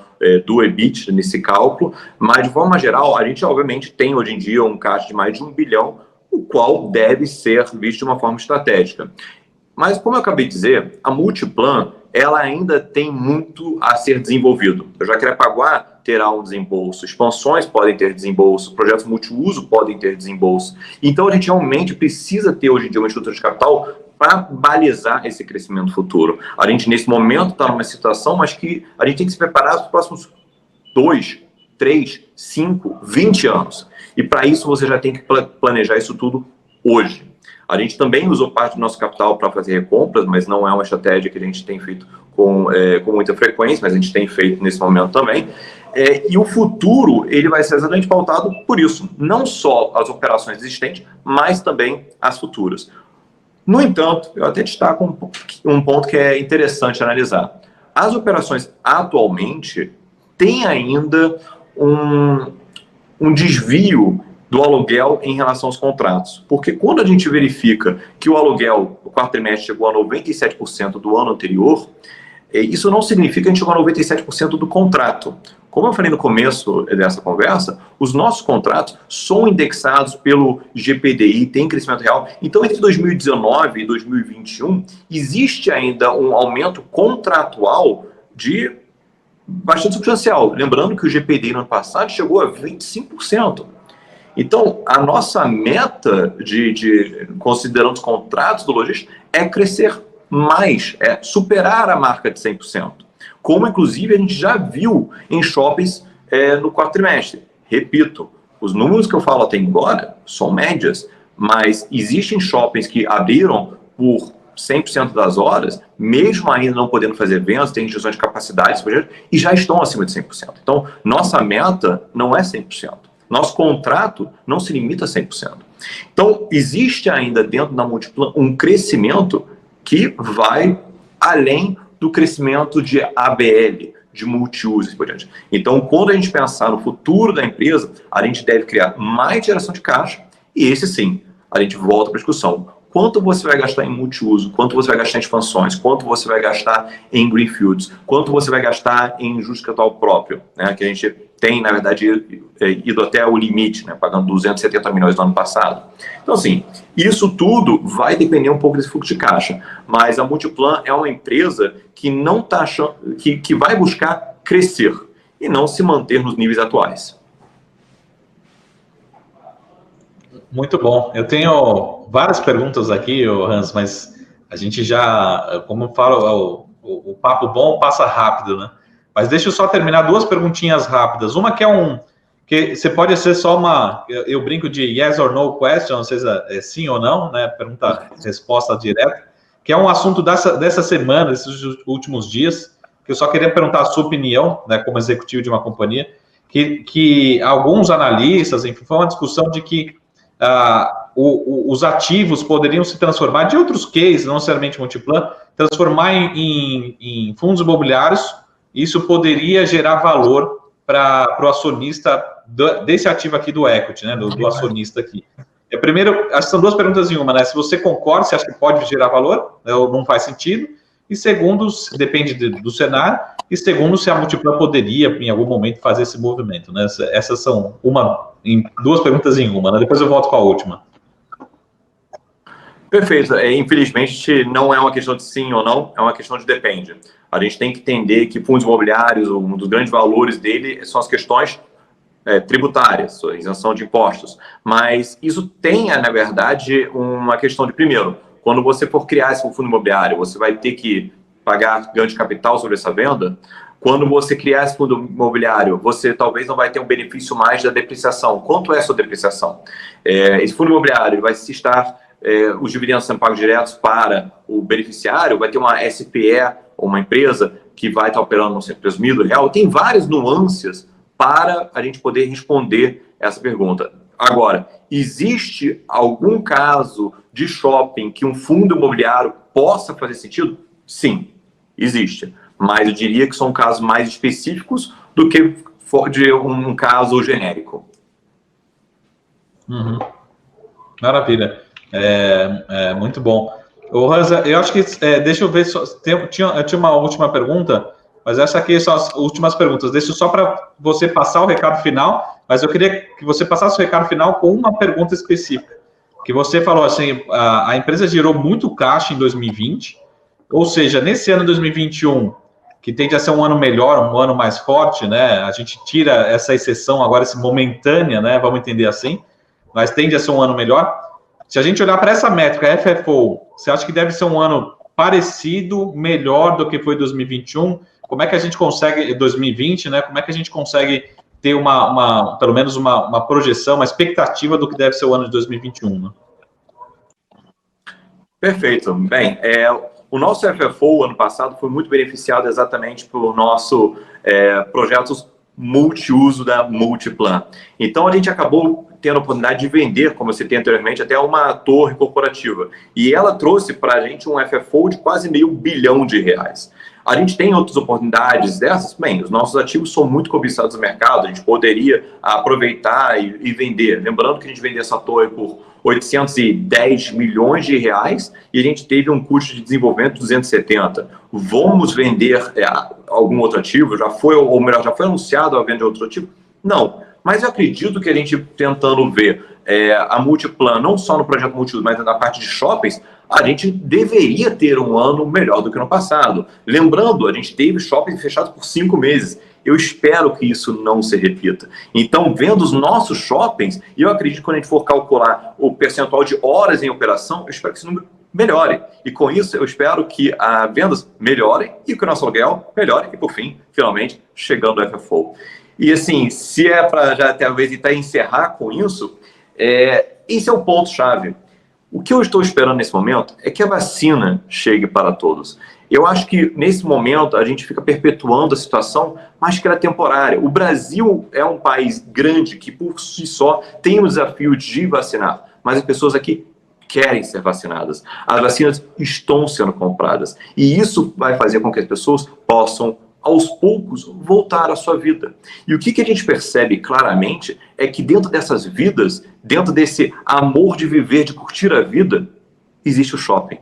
do EBITDA nesse cálculo, mas de forma geral, a gente obviamente tem hoje em dia um caixa de mais de 1 bilhão, o qual deve ser visto de uma forma estratégica. Mas, como eu acabei de dizer, a Multiplan, ela ainda tem muito a ser desenvolvido. O Jacarepaguá terá um desembolso, expansões podem ter desembolso, projetos multiuso podem ter desembolso. Então, a gente realmente precisa ter, hoje em dia, uma estrutura de capital para balizar esse crescimento futuro. A gente, nesse momento, está numa situação, mas que a gente tem que se preparar para os próximos 2, 3, 5, 20 anos. E, para isso, você já tem que planejar isso tudo hoje. A gente também usou parte do nosso capital para fazer recompras, mas não é uma estratégia que a gente tem feito com muita frequência, mas a gente tem feito nesse momento também. E o futuro, ele vai ser exatamente pautado por isso. Não só as operações existentes, mas também as futuras. No entanto, eu até destaco um ponto que é interessante analisar. As operações atualmente têm ainda um desvio do aluguel em relação aos contratos. Porque quando a gente verifica que o aluguel, o quarto trimestre, chegou a 97% do ano anterior, isso não significa que a gente chegou a 97% do contrato. Como eu falei no começo dessa conversa, os nossos contratos são indexados pelo GPDI, tem crescimento real. Então, entre 2019 e 2021, existe ainda um aumento contratual de bastante substancial. Lembrando que o GPDI no ano passado chegou a 25%. Então, a nossa meta, considerando os contratos do lojista, é crescer mais, é superar a marca de 100%. Como, inclusive, a gente já viu em shoppings no quarto trimestre. Repito, os números que eu falo até agora são médias, mas existem shoppings que abriram por 100% das horas, mesmo ainda não podendo fazer vendas, tem restrições de capacidade, e já estão acima de 100%. Então, nossa meta não é 100%. Nosso contrato não se limita a 100%. Então, existe ainda dentro da Multiplan um crescimento que vai além do crescimento de ABL, de multiuso. Então, quando a gente pensar no futuro da empresa, a gente deve criar mais geração de caixa e esse sim, a gente volta para a discussão. Quanto você vai gastar em multiuso? Quanto você vai gastar em expansões? Quanto você vai gastar em greenfields? Quanto você vai gastar em juros de capital próprio? Né? Que a gente tem, na verdade, ido até o limite, né? Pagando 270 milhões no ano passado. Então, assim, isso tudo vai depender um pouco desse fluxo de caixa. Mas a Multiplan é uma empresa que não tá achando, que vai buscar crescer e não se manter nos níveis atuais. Muito bom. Eu tenho várias perguntas aqui, Hans, mas a gente já, como eu falo, o papo bom passa rápido, né? Mas deixa eu só terminar duas perguntinhas rápidas. Uma que você pode ser só eu brinco de yes or no question, não sei se é sim ou não, né? Resposta direta, que é um assunto dessa semana, desses últimos dias, que eu só queria perguntar a sua opinião, né, como executivo de uma companhia, que alguns analistas, enfim, foi uma discussão de que os ativos poderiam se transformar, de outros cases, não necessariamente Multiplan, transformar em fundos imobiliários. Isso poderia gerar valor para o acionista desse ativo aqui do equity, né, do acionista aqui. Primeiro, acho que são duas perguntas em uma, né? Se você concorda, se acha que pode gerar valor, né, ou não faz sentido. E segundo, depende do cenário. E segundo, se a Multiplan poderia, em algum momento, fazer esse movimento, né? Essas são duas perguntas em uma, né? Depois eu volto com a última. Perfeito. Infelizmente, não é uma questão de sim ou não, é uma questão de depende. A gente tem que entender que fundos imobiliários, um dos grandes valores dele são as questões tributárias, a isenção de impostos. Mas isso tem, na verdade, uma questão de, primeiro, quando você for criar esse fundo imobiliário, você vai ter que pagar ganho de capital sobre essa venda. Quando você criar esse fundo imobiliário, você talvez não vai ter um benefício mais da depreciação. Quanto é a sua depreciação? Esse fundo imobiliário vai se estar os dividendos sendo pagos diretos para o beneficiário, vai ter uma SPE, uma empresa que vai estar operando no centro presumido real. Tem várias nuances para a gente poder responder essa pergunta. Agora, existe algum caso de shopping que um fundo imobiliário possa fazer sentido? Sim, existe. Mas eu diria que são casos mais específicos do que de um caso genérico. Uhum. Maravilha. Muito bom. Ô, Hansa, eu acho que, deixa eu ver, eu tinha uma última pergunta, mas essa aqui são as últimas perguntas. Deixa só para você passar o recado final, mas eu queria que você passasse o recado final com uma pergunta específica. Que você falou assim, a empresa gerou muito caixa em 2020, ou seja, nesse ano 2021, que tende a ser um ano melhor, um ano mais forte, né? A gente tira essa exceção agora, esse momentânea, né? Vamos entender assim, mas tende a ser um ano melhor. Se a gente olhar para essa métrica, FFO, você acha que deve ser um ano parecido, melhor do que foi 2021? Como é que a gente consegue, 2020, né? Como é que a gente consegue ter pelo menos uma projeção, uma expectativa do que deve ser o ano de 2021, né? Perfeito. Bem, o nosso FFO, ano passado, foi muito beneficiado exatamente por nosso projetos multiuso da Multiplan. Então, a gente acabou tendo a oportunidade de vender, como eu citei anteriormente, até uma torre corporativa. E ela trouxe para a gente um FFO de quase R$500 bilhão. A gente tem outras oportunidades dessas? Bem, os nossos ativos são muito cobiçados no mercado, a gente poderia aproveitar e vender. Lembrando que a gente vendeu essa torre por R$810 milhões e a gente teve um custo de desenvolvimento de 270. Vamos vender algum outro ativo? Já foi anunciado a venda de outro ativo? Não. Mas eu acredito que a gente tentando ver a Multiplan, não só no projeto Multiuso, mas na parte de shoppings, a gente deveria ter um ano melhor do que no passado. Lembrando, a gente teve shoppings fechados por 5 meses. Eu espero que isso não se repita. Então, vendo os nossos shoppings, e eu acredito que quando a gente for calcular o percentual de horas em operação, eu espero que esse número melhore. E com isso, eu espero que as vendas melhorem e que o nosso aluguel melhore. E, por fim, finalmente, chegando ao FFO. E assim, se é para já talvez até encerrar com isso, esse é o ponto-chave. O que eu estou esperando nesse momento é que a vacina chegue para todos. Eu acho que nesse momento a gente fica perpetuando a situação, mas que ela é temporária. O Brasil é um país grande que por si só tem o desafio de vacinar, mas as pessoas aqui querem ser vacinadas. As vacinas estão sendo compradas e isso vai fazer com que as pessoas possam aos poucos, voltar à sua vida. E o que a gente percebe claramente é que dentro dessas vidas, dentro desse amor de viver, de curtir a vida, existe o shopping.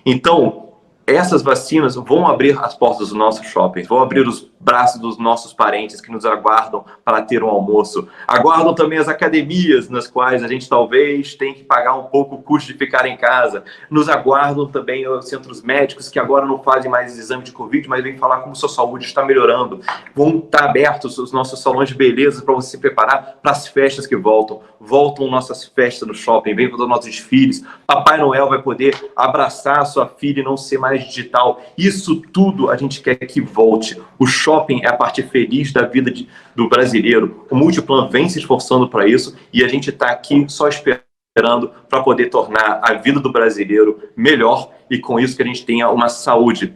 Então, essas vacinas vão abrir as portas dos nossos shoppings, vão abrir os braços dos nossos parentes que nos aguardam para ter um almoço. Aguardam também as academias, nas quais a gente talvez tenha que pagar um pouco o custo de ficar em casa. Nos aguardam também os centros médicos, que agora não fazem mais exame de Covid, mas vêm falar como sua saúde está melhorando. Vão estar abertos os nossos salões de beleza para você se preparar para as festas que voltam. Voltam nossas festas no shopping, vem para os nossos desfiles. Papai Noel vai poder abraçar a sua filha e não ser mais digital. Isso tudo a gente quer que volte. O shopping é a parte feliz da vida do brasileiro. O Multiplan vem se esforçando para isso e a gente está aqui só esperando para poder tornar a vida do brasileiro melhor e com isso que a gente tenha uma saúde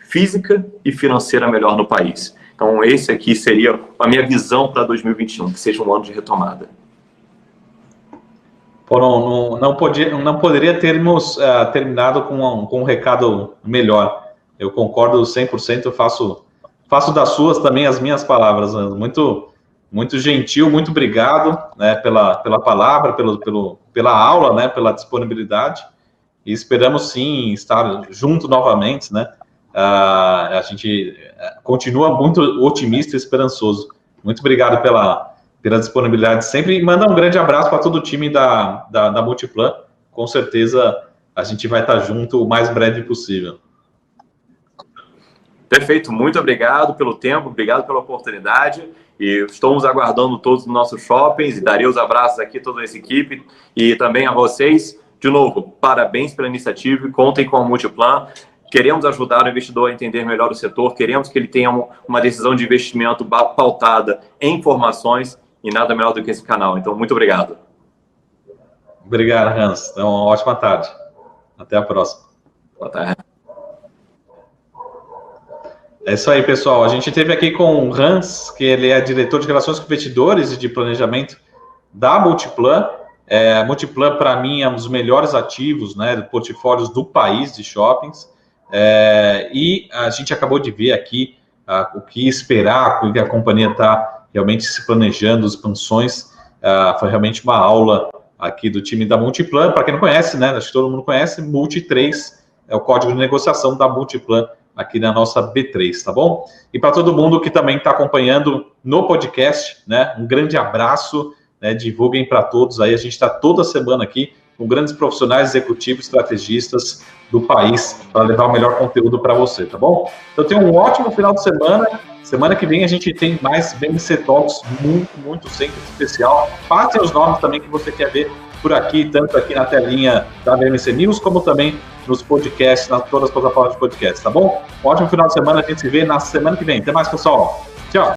física e financeira melhor no país. Então esse aqui seria a minha visão para 2021, que seja um ano de retomada. Não poderia termos terminado com um recado melhor. Eu concordo 100%, faço das suas também as minhas palavras. Muito, muito gentil, muito obrigado, né, pela palavra, pela aula, né, pela disponibilidade. E esperamos sim estar junto novamente, né? A gente continua muito otimista e esperançoso. Muito obrigado pela disponibilidade sempre. E manda um grande abraço para todo o time da Multiplan. Com certeza a gente vai estar junto o mais breve possível. Perfeito, muito obrigado pelo tempo, obrigado pela oportunidade. E estamos aguardando todos os nossos shoppings e darei os abraços aqui a toda essa equipe e também a vocês. De novo, parabéns pela iniciativa e contem com a Multiplan. Queremos ajudar o investidor a entender melhor o setor, queremos que ele tenha uma decisão de investimento pautada em informações e nada melhor do que esse canal. Então, muito obrigado. Obrigado, Hans. Então, uma ótima tarde. Até a próxima. Boa tarde. É isso aí, pessoal. A gente esteve aqui com o Hans, que ele é diretor de Relações com Investidores e de Planejamento da Multiplan. A Multiplan, para mim, é um dos melhores ativos, né, portfólios do país de shoppings. E a gente acabou de ver aqui o que esperar, o que a companhia está realmente se planejando, expansões. Foi realmente uma aula aqui do time da Multiplan. Para quem não conhece, né, acho que todo mundo conhece, Multi3 é o código de negociação da Multiplan aqui na nossa B3, tá bom? E para todo mundo que também está acompanhando no podcast, né, um grande abraço, né, divulguem para todos aí, a gente está toda semana aqui com grandes profissionais, executivos, estrategistas do país para levar o melhor conteúdo para você, tá bom? Então tenha um ótimo final de semana. Semana que vem a gente tem mais BMC Talks muito sempre especial. Passem os nomes também que você quer ver por aqui, tanto aqui na telinha da BMC News, como também nos podcasts, nas todas as plataformas de podcast, tá bom? Um ótimo final de semana, a gente se vê na semana que vem. Até mais, pessoal!